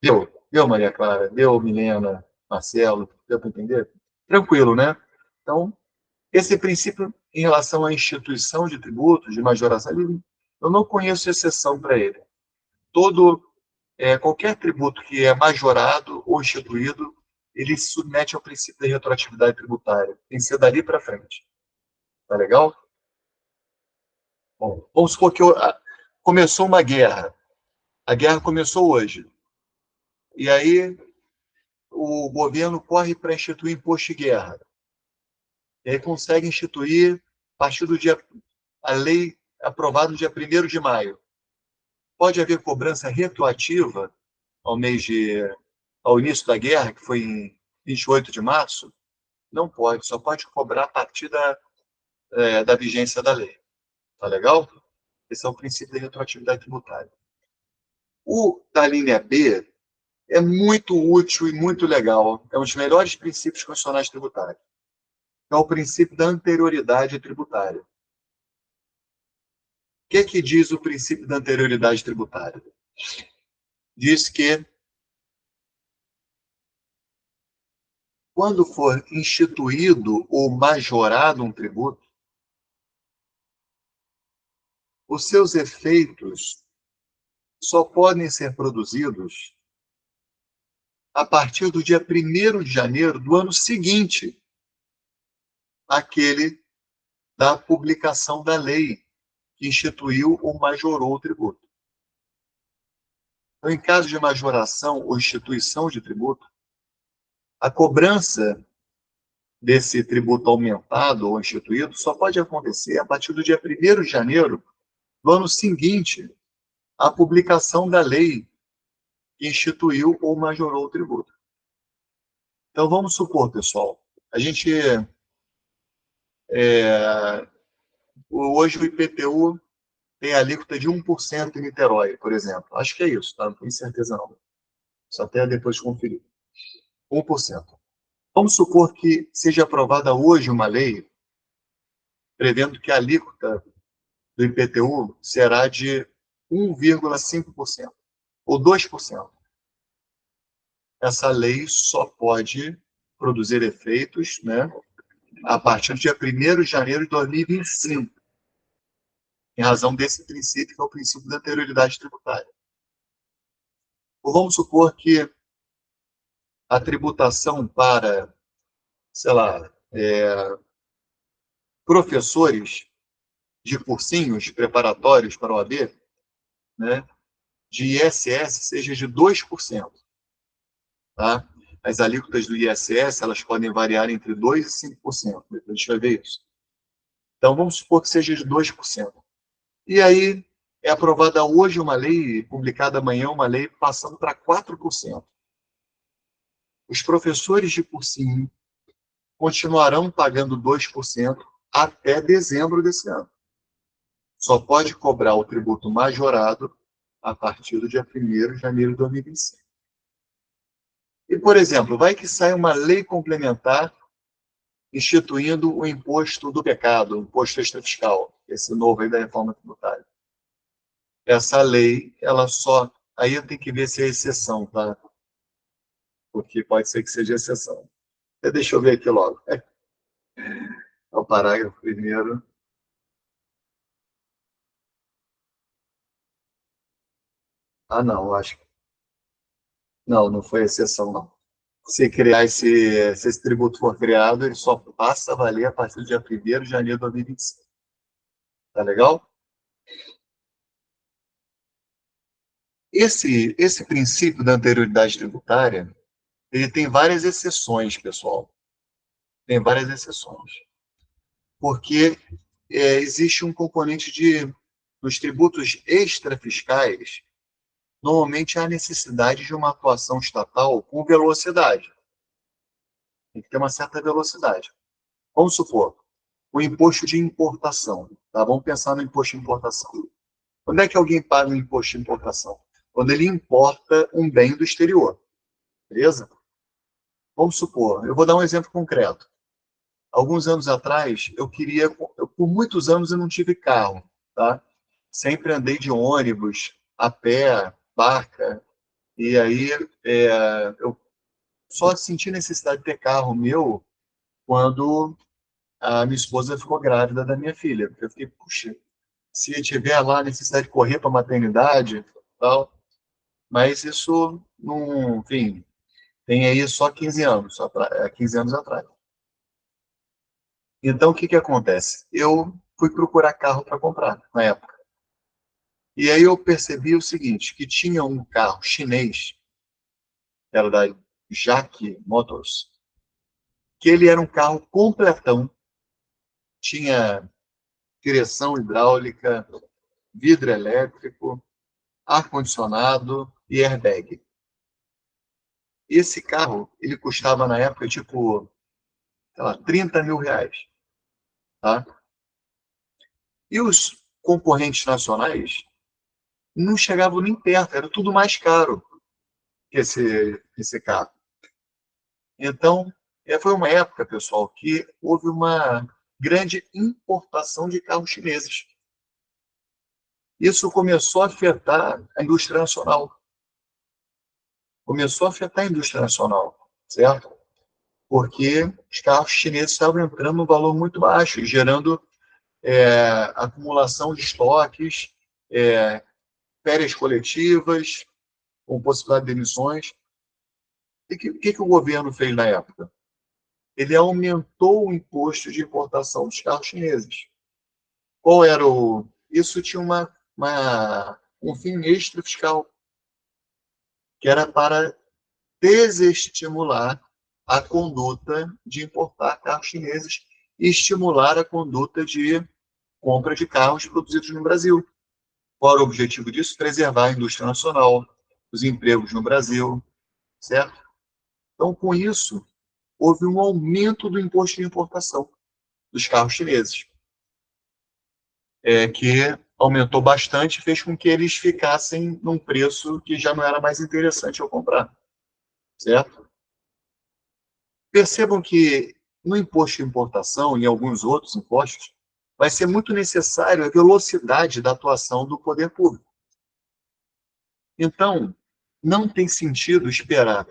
Deu? Deu, Maria Clara? Deu, Milena? Marcelo? Deu para entender? Tranquilo, né? Então, esse princípio em relação à instituição de tributos, de majoração, eu não conheço exceção para ele. Qualquer tributo que é majorado ou instituído, ele se submete ao princípio da retroatividade tributária. Tem que ser dali para frente. Tá legal? Bom, vamos supor que começou uma guerra. A guerra começou hoje. E aí o governo corre para instituir imposto de guerra. E aí consegue instituir, a partir do dia, a lei aprovada no dia 1º de maio. Pode haver cobrança retroativa ao início da guerra, que foi em 28 de março? Não pode, só pode cobrar a partir da vigência da lei. Tá legal? Esse é o princípio da retroatividade tributária. O da linha B é muito útil e muito legal. É um dos melhores princípios constitucionais tributários. É o princípio da anterioridade tributária. O que diz o princípio da anterioridade tributária? Diz que quando for instituído ou majorado um tributo, os seus efeitos só podem ser produzidos a partir do dia 1º de janeiro do ano seguinte àquele da publicação da lei que instituiu ou majorou o tributo. Então, em caso de majoração ou instituição de tributo, a cobrança desse tributo aumentado ou instituído só pode acontecer a partir do dia 1º de janeiro do ano seguinte à publicação da lei que instituiu ou majorou o tributo. Então, vamos supor, pessoal, a gente hoje o IPTU tem alíquota de 1% em Niterói, por exemplo. Acho que é isso, tá? Não tenho certeza não. Só até depois conferir. 1%. Vamos supor que seja aprovada hoje uma lei prevendo que a alíquota do IPTU será de 1,5% ou 2%. Essa lei só pode produzir efeitos, né, a partir do dia 1º de janeiro de 2025, em razão desse princípio, que é o princípio da anterioridade tributária. Ou vamos supor que a tributação para, sei lá, professores de cursinhos preparatórios para a OAB, né, de ISS seja de 2%. Tá? As alíquotas do ISS elas podem variar entre 2% e 5%. Depois a gente vai ver isso. Então, vamos supor que seja de 2%. E aí, é aprovada hoje uma lei, publicada amanhã uma lei, passando para 4%. Os professores de cursinho continuarão pagando 2% até dezembro desse ano. Só pode cobrar o tributo majorado a partir do dia 1º de janeiro de 2025. E, por exemplo, vai que sai uma lei complementar instituindo o imposto do pecado, o imposto extrafiscal, esse novo aí da reforma tributária. Essa lei, ela só... Aí eu tenho que ver se é exceção, tá? Porque pode ser que seja exceção. Deixa eu ver aqui logo. É o parágrafo primeiro. Ah, não, acho que... Não, não foi exceção, não. Se criar se esse tributo for criado, ele só passa a valer a partir do dia 1º de janeiro de 2025. Tá legal? Esse princípio da anterioridade tributária, ele tem várias exceções, pessoal. Tem várias exceções. Porque existe um componente nos tributos extrafiscais, normalmente há necessidade de uma atuação estatal com velocidade. Tem que ter uma certa velocidade. Vamos supor, o imposto de importação. Tá? Vamos pensar no imposto de importação. Quando é que alguém paga o imposto de importação? Quando ele importa um bem do exterior. Beleza? Vamos supor, eu vou dar um exemplo concreto. Alguns anos atrás, por muitos anos eu não tive carro, tá? Sempre andei de ônibus, a pé, barca, e aí eu só senti necessidade de ter carro meu quando a minha esposa ficou grávida da minha filha. Eu fiquei, puxa, se tiver lá a necessidade de correr para a maternidade, tal, mas isso, não, enfim, tem aí só 15 anos, 15 anos atrás. Então, o que que acontece? Eu fui procurar carro para comprar na época. E aí eu percebi o seguinte, que tinha um carro chinês, era da Jaque Motors, que ele era um carro completão, tinha direção hidráulica, vidro elétrico, ar-condicionado e airbag. Esse carro, ele custava na época, tipo, sei lá, 30 mil reais. Tá? E os concorrentes nacionais não chegavam nem perto, era tudo mais caro que esse carro. Então, foi uma época, pessoal, que houve uma grande importação de carros chineses. Isso começou a afetar a indústria nacional. Começou a afetar a indústria nacional, certo? Porque os carros chineses estavam entrando num valor muito baixo, gerando acumulação de estoques, férias coletivas, com possibilidade de emissões. E o que o governo fez na época? Ele aumentou o imposto de importação dos carros chineses. Qual era o... Isso tinha um fim extra fiscal, que era para desestimular a conduta de importar carros chineses e estimular a conduta de compra de carros produzidos no Brasil. Qual era o objetivo disso? Preservar a indústria nacional, os empregos no Brasil, certo? Então, com isso, houve um aumento do imposto de importação dos carros chineses, que aumentou bastante e fez com que eles ficassem num preço que já não era mais interessante eu comprar, certo? Percebam que no imposto de importação e em alguns outros impostos, vai ser muito necessário a velocidade da atuação do poder público. Então, não tem sentido esperar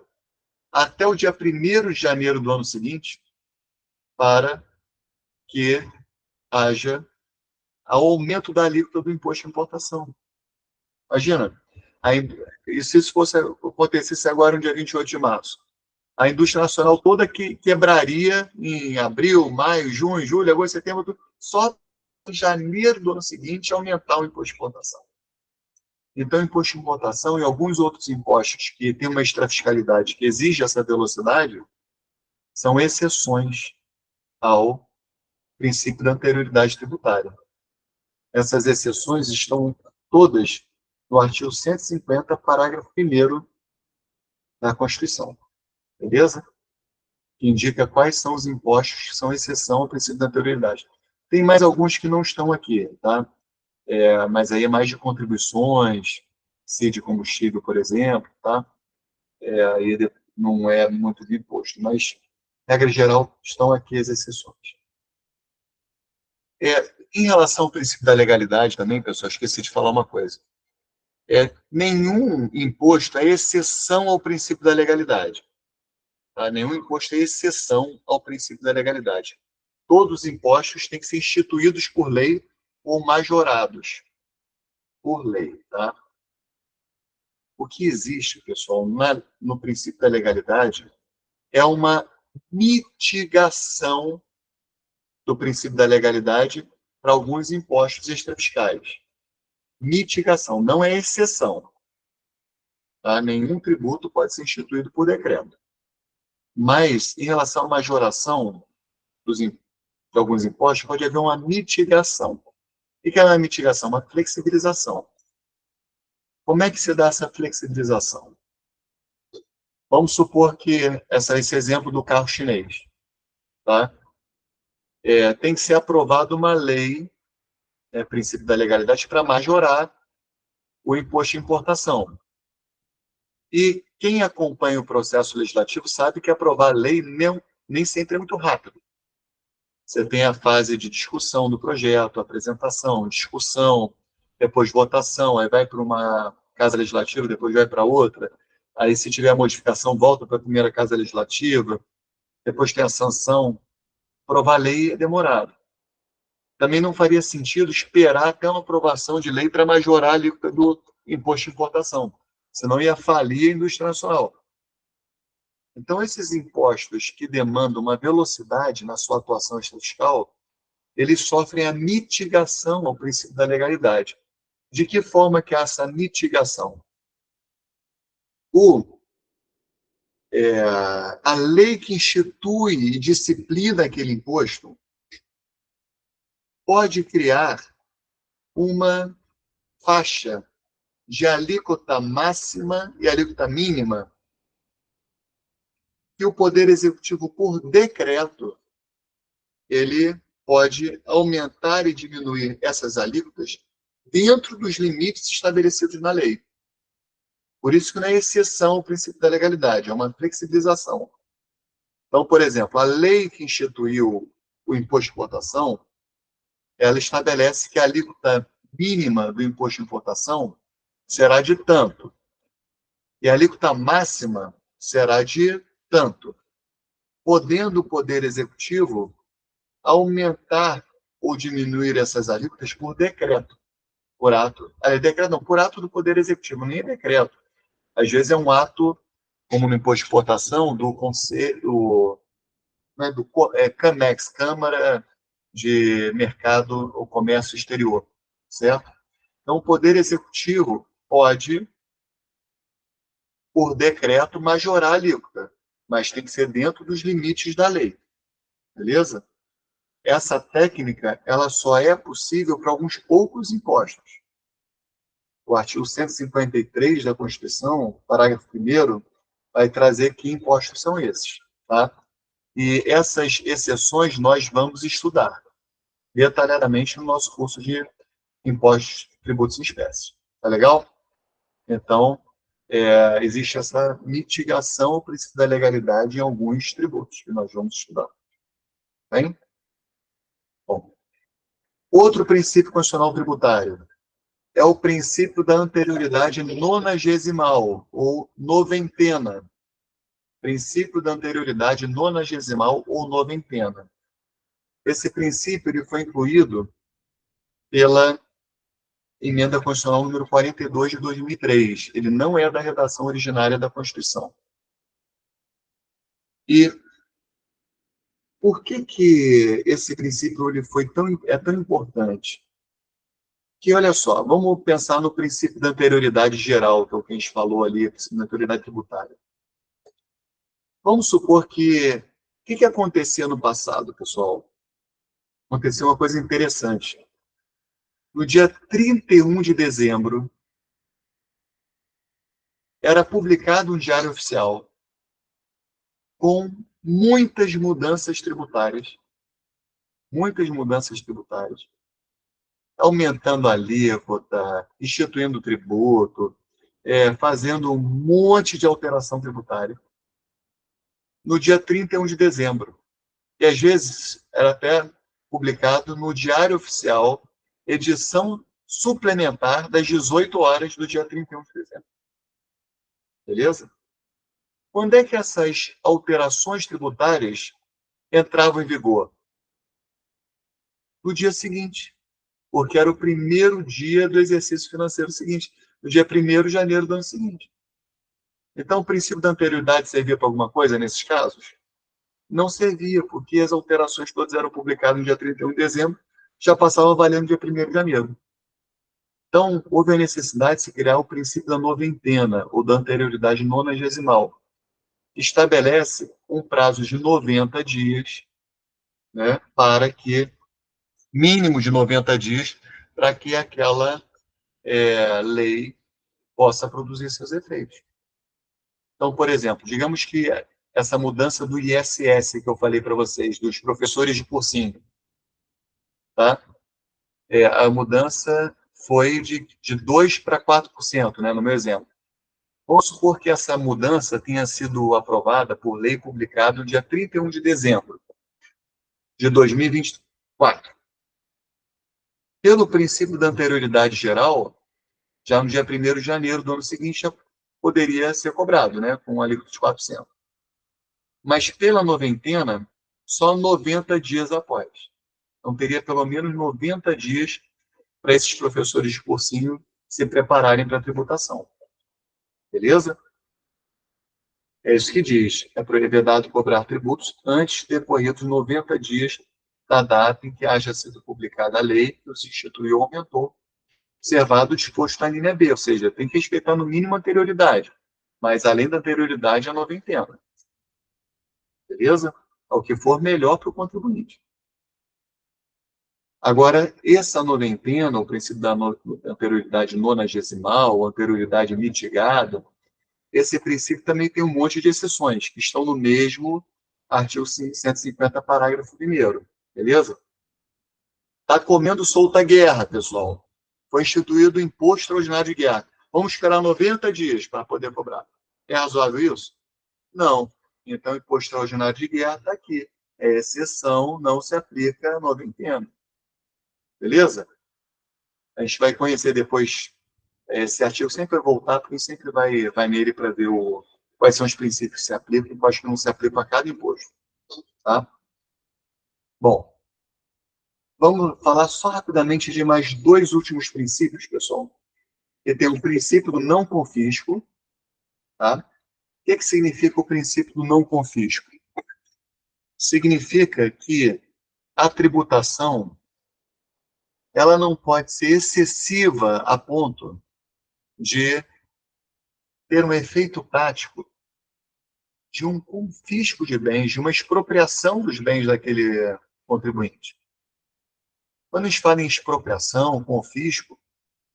até o dia 1º de janeiro do ano seguinte para que haja o aumento da alíquota do imposto de importação. Imagina, e se isso fosse, acontecesse agora no dia 28 de março? a indústria nacional toda que quebraria em abril, maio, junho, julho, agosto, setembro, só em janeiro do ano seguinte aumentar o imposto de importação. Então, o imposto de importação e alguns outros impostos que têm uma extrafiscalidade que exige essa velocidade são exceções ao princípio da anterioridade tributária. Essas exceções estão todas no artigo 150, parágrafo 1º da Constituição. Beleza? Que indica quais são os impostos que são exceção ao princípio da anterioridade. Tem mais alguns que não estão aqui, tá? Mas aí é mais de contribuições, se de combustível, por exemplo, tá? Aí não é muito de imposto, mas, regra geral, estão aqui as exceções. Em relação ao princípio da legalidade também, pessoal, esqueci de falar uma coisa. Nenhum imposto é exceção ao princípio da legalidade. Tá? Nenhum imposto é exceção ao princípio da legalidade. Todos os impostos têm que ser instituídos por lei ou majorados por lei. Tá? O que existe, pessoal, no princípio da legalidade é uma mitigação do princípio da legalidade para alguns impostos extrafiscais. Mitigação, não é exceção. Tá? Nenhum tributo pode ser instituído por decreto. Mas, em relação à majoração de alguns impostos, pode haver uma mitigação. O que é uma mitigação? Uma flexibilização. Como é que se dá essa flexibilização? Vamos supor que esse exemplo do carro chinês. Tá? Tem que ser aprovada uma lei, princípio da legalidade, para majorar o imposto de importação. E quem acompanha o processo legislativo sabe que aprovar lei nem sempre é muito rápido. Você tem a fase de discussão do projeto, apresentação, discussão, depois votação, aí vai para uma casa legislativa, depois vai para outra. Aí, se tiver modificação, volta para a primeira casa legislativa, depois tem a sanção. Aprovar lei é demorado. Também não faria sentido esperar até uma aprovação de lei para majorar a alíquota do imposto de importação, senão ia falir a indústria nacional. Então, esses impostos que demandam uma velocidade na sua atuação fiscal, eles sofrem a mitigação ao princípio da legalidade. De que forma que é essa mitigação? A lei que institui e disciplina aquele imposto pode criar uma faixa de alíquota máxima e alíquota mínima que o Poder Executivo, por decreto, ele pode aumentar e diminuir essas alíquotas dentro dos limites estabelecidos na lei. Por isso que não é exceção ao princípio da legalidade, é uma flexibilização. Então, por exemplo, a lei que instituiu o imposto de importação, ela estabelece que a alíquota mínima do imposto de importação será de tanto, e a alíquota máxima será de tanto, podendo o Poder Executivo aumentar ou diminuir essas alíquotas por decreto, por ato. Decreto não, por ato do Poder Executivo, nem é decreto. Às vezes é um ato, como no imposto de exportação, do Conselho, do CAMEX, Câmara de Mercado ou Comércio Exterior, certo? Então, o Poder Executivo pode, por decreto, majorar a alíquota, mas tem que ser dentro dos limites da lei, beleza? Essa técnica, ela só é possível para alguns poucos impostos. O artigo 153 da Constituição, parágrafo 1º, vai trazer que impostos são esses, tá? E essas exceções nós vamos estudar detalhadamente no nosso curso de impostos, tributos em espécie. Tá legal? Então, existe essa mitigação ao princípio da legalidade em alguns tributos que nós vamos estudar. Bem? Bom, outro princípio constitucional tributário é o princípio da anterioridade nonagesimal ou noventena. Princípio da anterioridade nonagesimal ou noventena. Esse princípio ele foi incluído pela Emenda Constitucional número 42 de 2003. Ele não é da redação originária da Constituição. E por que que esse princípio ele é tão importante? Que, olha só, vamos pensar no princípio da anterioridade geral, que é o que a gente falou ali, princípio da anterioridade tributária. Vamos supor que... O que que acontecia no passado, pessoal? Aconteceu uma coisa interessante. No dia 31 de dezembro, era publicado um diário oficial com muitas mudanças tributárias, aumentando a alíquota, instituindo tributo, fazendo um monte de alteração tributária, no dia 31 de dezembro. E às vezes era até publicado no Diário Oficial, edição suplementar das 18 horas do dia 31 de dezembro. Beleza? Quando é que essas alterações tributárias entravam em vigor? No dia seguinte, porque era o primeiro dia do exercício financeiro seguinte, no dia 1º de janeiro do ano seguinte. Então, o princípio da anterioridade servia para alguma coisa nesses casos? Não servia, porque as alterações todas eram publicadas no dia 31 de dezembro, já passavam valendo no dia 1º de janeiro. Então, houve a necessidade de se criar o princípio da noventena, ou da anterioridade nonagesimal, que estabelece um prazo de 90 dias, né, mínimo de 90 dias, para que aquela lei possa produzir seus efeitos. Então, por exemplo, digamos que essa mudança do ISS que eu falei para vocês, dos professores de cursinho, tá? A mudança foi de 2% para 4%, né, no meu exemplo. Vamos supor que essa mudança tenha sido aprovada por lei publicada no dia 31 de dezembro de 2024. Pelo princípio da anterioridade geral, já no dia 1º de janeiro do ano seguinte já poderia ser cobrado, né, com um alíquota de 4%. Mas pela noventena, só 90 dias após. Então teria pelo menos 90 dias para esses professores de cursinho se prepararem para a tributação. Beleza? É isso que diz. É proibido cobrar tributos antes de decorridos 90 dias da data em que haja sido publicada a lei que os instituiu ou aumentou, observado o disposto na linha B, ou seja, tem que respeitar no mínimo a anterioridade, mas além da anterioridade, a noventena. Beleza? É o que for melhor para o contribuinte. Agora, essa noventena, o princípio da anterioridade nonagesimal, ou anterioridade mitigada, esse princípio também tem um monte de exceções, que estão no mesmo artigo 150, parágrafo 1º. Beleza? Está comendo solta a guerra, pessoal. Foi instituído o imposto extraordinário de guerra. Vamos esperar 90 dias para poder cobrar. É razoável isso? Não. Então, o imposto extraordinário de guerra está aqui. É exceção, não se aplica a noventena. Beleza? A gente vai conhecer depois esse artigo, sempre vai voltar, porque sempre vai nele para ver quais são os princípios que se aplicam e quais que não se aplicam a cada imposto. Tá? Bom, vamos falar só rapidamente de mais dois últimos princípios, pessoal. Que tem o princípio do não confisco. Tá? O que significa o princípio do não confisco? Significa que a tributação ela não pode ser excessiva a ponto de ter um efeito prático de um confisco de bens, de uma expropriação dos bens daquele contribuinte. Quando a gente fala em expropriação, confisco,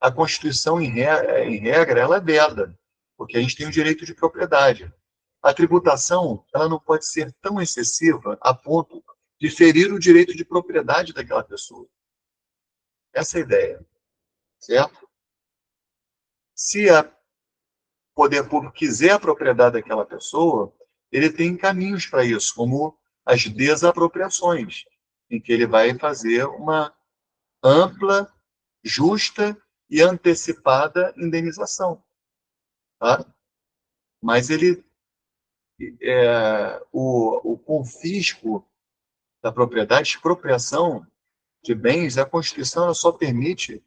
a Constituição, em regra, ela veda, porque a gente tem o direito de propriedade. A tributação, ela não pode ser tão excessiva a ponto de ferir o direito de propriedade daquela pessoa. Essa é a ideia, certo? Se o poder público quiser a propriedade daquela pessoa, ele tem caminhos para isso, como as desapropriações, em que ele vai fazer uma ampla, justa e antecipada indenização. Tá? Mas o confisco da propriedade, expropriação de bens, a Constituição ela só permite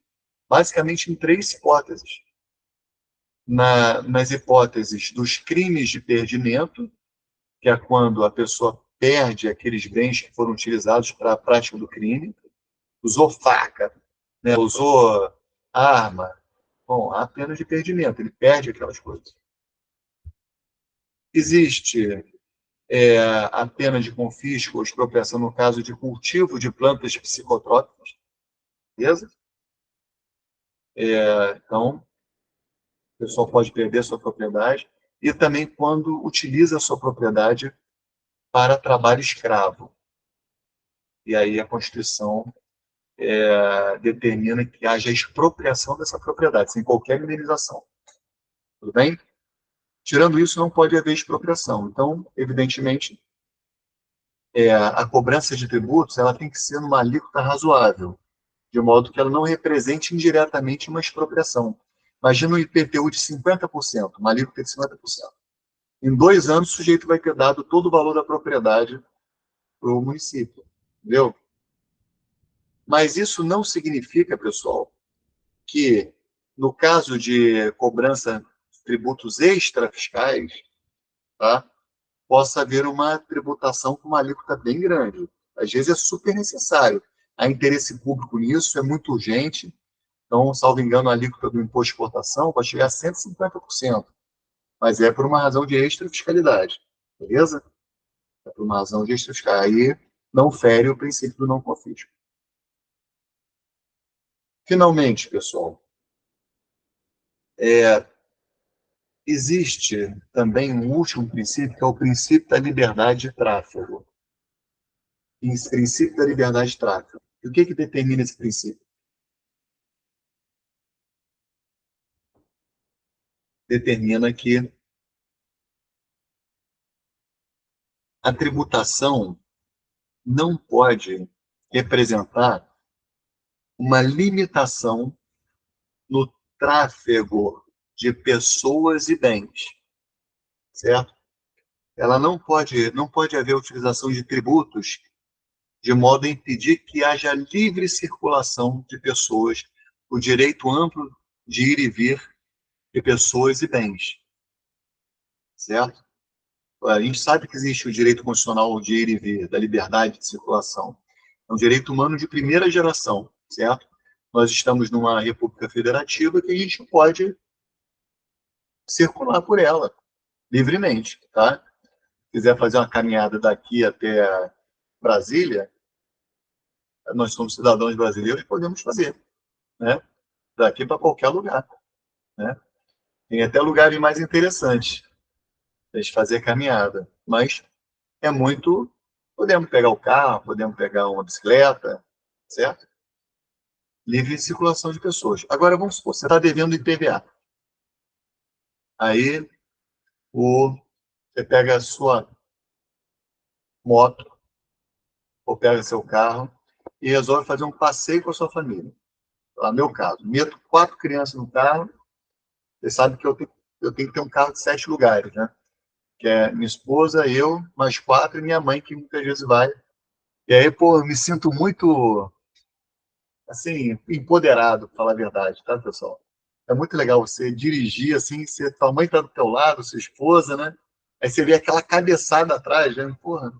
basicamente em três hipóteses. Nas hipóteses dos crimes de perdimento, que é quando a pessoa perde aqueles bens que foram utilizados para a prática do crime, usou faca, né, usou arma, bom, há pena de perdimento, ele perde aquelas coisas. Existe a pena de confisco ou expropriação no caso de cultivo de plantas psicotrópicas, beleza? Então, o pessoal pode perder sua propriedade, e também quando utiliza a sua propriedade para trabalho escravo. E aí a Constituição determina que haja expropriação dessa propriedade, sem qualquer indenização. Tudo bem? Tirando isso, não pode haver expropriação. Então, evidentemente, a cobrança de tributos ela tem que ser numa alíquota razoável, de modo que ela não represente indiretamente uma expropriação. Imagina um IPTU de 50%, uma alíquota de 50%. Em 2 anos, o sujeito vai ter dado todo o valor da propriedade para o município, entendeu? Mas isso não significa, pessoal, que no caso de cobrança de tributos extrafiscais, tá, possa haver uma tributação com uma alíquota bem grande. Às vezes é super necessário. Há interesse público nisso, é muito urgente. Então, salvo engano, a alíquota do imposto de exportação vai chegar a 150%, mas é por uma razão de extrafiscalidade, beleza? É por uma razão de extrafiscalidade. Aí não fere o princípio do não confisco. Finalmente, pessoal, existe também um último princípio, que é o princípio da liberdade de tráfego. Princípio da liberdade de tráfego. E o que determina esse princípio? Determina que a tributação não pode representar uma limitação no tráfego de pessoas e bens, certo? Ela não pode haver utilização de tributos de modo a impedir que haja livre circulação de pessoas, o direito amplo de ir e vir de pessoas e bens, certo? A gente sabe que existe o direito constitucional de ir e vir, da liberdade de circulação. É um direito humano de primeira geração, certo? Nós estamos numa república federativa que a gente pode circular por ela livremente, tá? Se quiser fazer uma caminhada daqui até Brasília, nós somos cidadãos brasileiros, podemos fazer, né? Daqui para qualquer lugar, né? Tem até lugares mais interessantes para a gente fazer caminhada, mas é muito. Podemos pegar o carro, podemos pegar uma bicicleta, certo? Livre circulação de pessoas. Agora, vamos supor, você está devendo IPVA. Aí, você pega a sua moto, ou pega seu carro, e resolve fazer um passeio com a sua família. No meu caso, meto 4 crianças no carro, você sabe que eu tenho que ter um carro de 7 lugares, né? Que é minha esposa, eu, mais 4 e minha mãe, que muitas vezes vai. E aí, pô, eu me sinto muito, assim, empoderado, para falar a verdade, tá, pessoal? É muito legal você dirigir, assim, tua mãe tá do teu lado, sua esposa, né? Aí você vê aquela cabeçada atrás, né? Porra,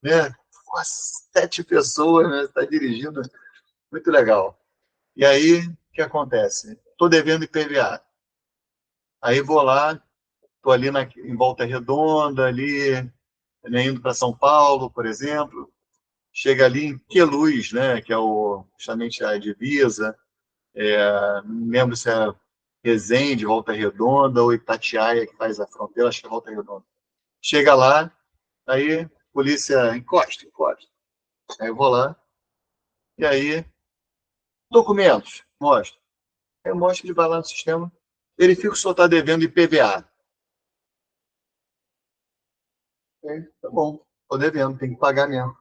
né? Pô, 7 pessoas, né? Tá dirigindo, muito legal. E aí, o que acontece? Tô devendo IPVA. Aí vou lá, tô ali em Volta Redonda, ali, né, indo para São Paulo, por exemplo. Chega ali em Queluz, né, que é justamente a divisa, não lembro se é Resende, Volta Redonda, ou Itatiaia, que faz a fronteira, acho que é Volta Redonda. Chega lá, aí polícia encosta, encosta. Aí eu vou lá, e aí, documentos, mostra. Aí eu mostro, ele vai lá no sistema, verifica que o senhor está devendo IPVA. Tá bom, estou devendo, tem que pagar mesmo.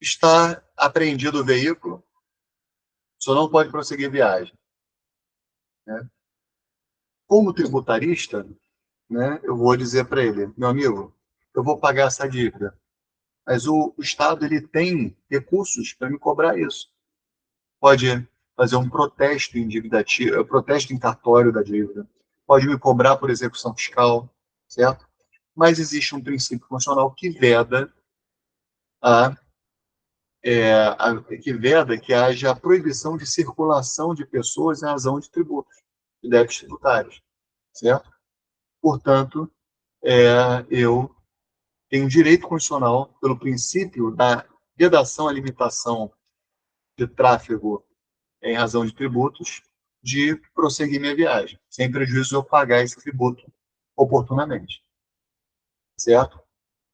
Está apreendido o veículo, o senhor não pode prosseguir viagem, né? Como tributarista, né, eu vou dizer para ele, meu amigo, eu vou pagar essa dívida, mas o Estado ele tem recursos para me cobrar isso. Pode fazer um protesto protesto em cartório da dívida, pode me cobrar por execução fiscal, certo? mas existe um princípio constitucional que veda que haja a proibição de circulação de pessoas em razão de tributos, de débitos tributários, certo? Portanto, eu tenho direito constitucional, pelo princípio da vedação à limitação de tráfego em razão de tributos, de prosseguir minha viagem, sem prejuízo de eu pagar esse tributo oportunamente, certo?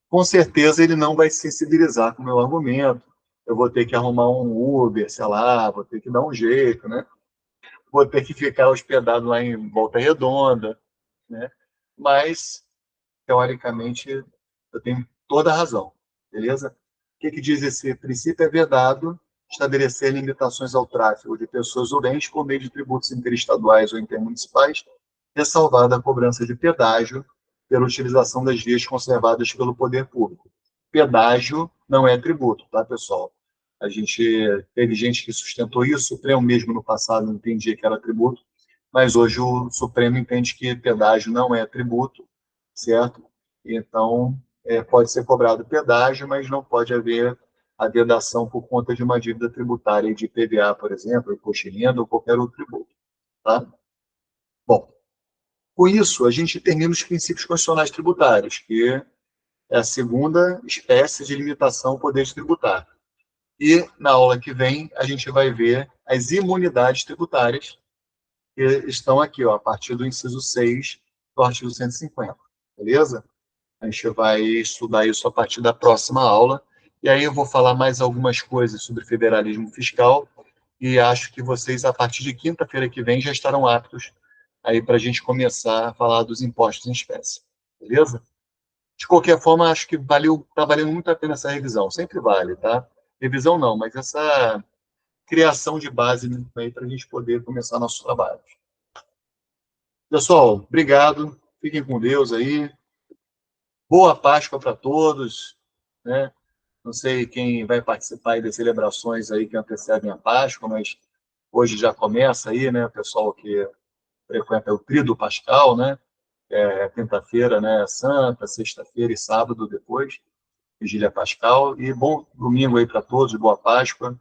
Com certeza ele não vai se sensibilizar com o meu argumento, eu vou ter que arrumar um Uber, sei lá, vou ter que dar um jeito, né? Vou ter que ficar hospedado lá em Volta Redonda, né? Mas, teoricamente, eu tenho toda a razão, beleza? O que diz esse princípio? É vedado estabelecer limitações ao tráfego de pessoas ou bens por meio de tributos interestaduais ou intermunicipais, ressalvada a cobrança de pedágio pela utilização das vias conservadas pelo poder público. Pedágio não é tributo, tá, pessoal? A gente teve gente que sustentou isso, o Supremo mesmo no passado entendia que era tributo, mas hoje o Supremo entende que pedágio não é tributo, certo? Então, pode ser cobrado pedágio, mas não pode haver a vedação por conta de uma dívida tributária de IPVA, por exemplo, imposto de renda ou qualquer outro tributo. Tá? Bom, com isso, a gente termina os princípios constitucionais tributários, que é a segunda espécie de limitação ao poder tributário. E, na aula que vem, a gente vai ver as imunidades tributárias, que estão aqui, ó, a partir do inciso 6 do artigo 150. Beleza? A gente vai estudar isso a partir da próxima aula. E aí eu vou falar mais algumas coisas sobre federalismo fiscal e acho que vocês, a partir de quinta-feira que vem, já estarão aptos aí para a gente começar a falar dos impostos em espécie. Beleza? De qualquer forma, acho que está valendo muito a pena essa revisão. Sempre vale, tá? Revisão não, mas essa criação de base aí para a gente poder começar nosso trabalho. Pessoal, obrigado. Fiquem com Deus aí. Boa Páscoa para todos, né? Não sei quem vai participar aí das celebrações aí que antecedem a Páscoa, mas hoje já começa aí, né? O pessoal que frequenta o Tríduo Pascal, né? Quinta-feira, né? Santa, sexta-feira e sábado depois, Vigília Pascal. E bom domingo aí para todos, boa Páscoa.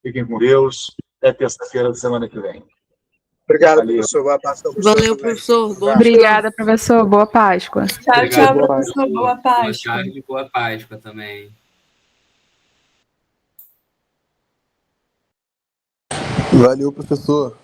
Fiquem com Deus. Até terça-feira da semana que vem. Obrigado, Valeu. professor. Boa Páscoa. Valeu, professor. Obrigada, professor. Boa Páscoa. Tchau, tchau, Boa professor. Boa Páscoa. Boa tarde, boa Páscoa também. Valeu, professor.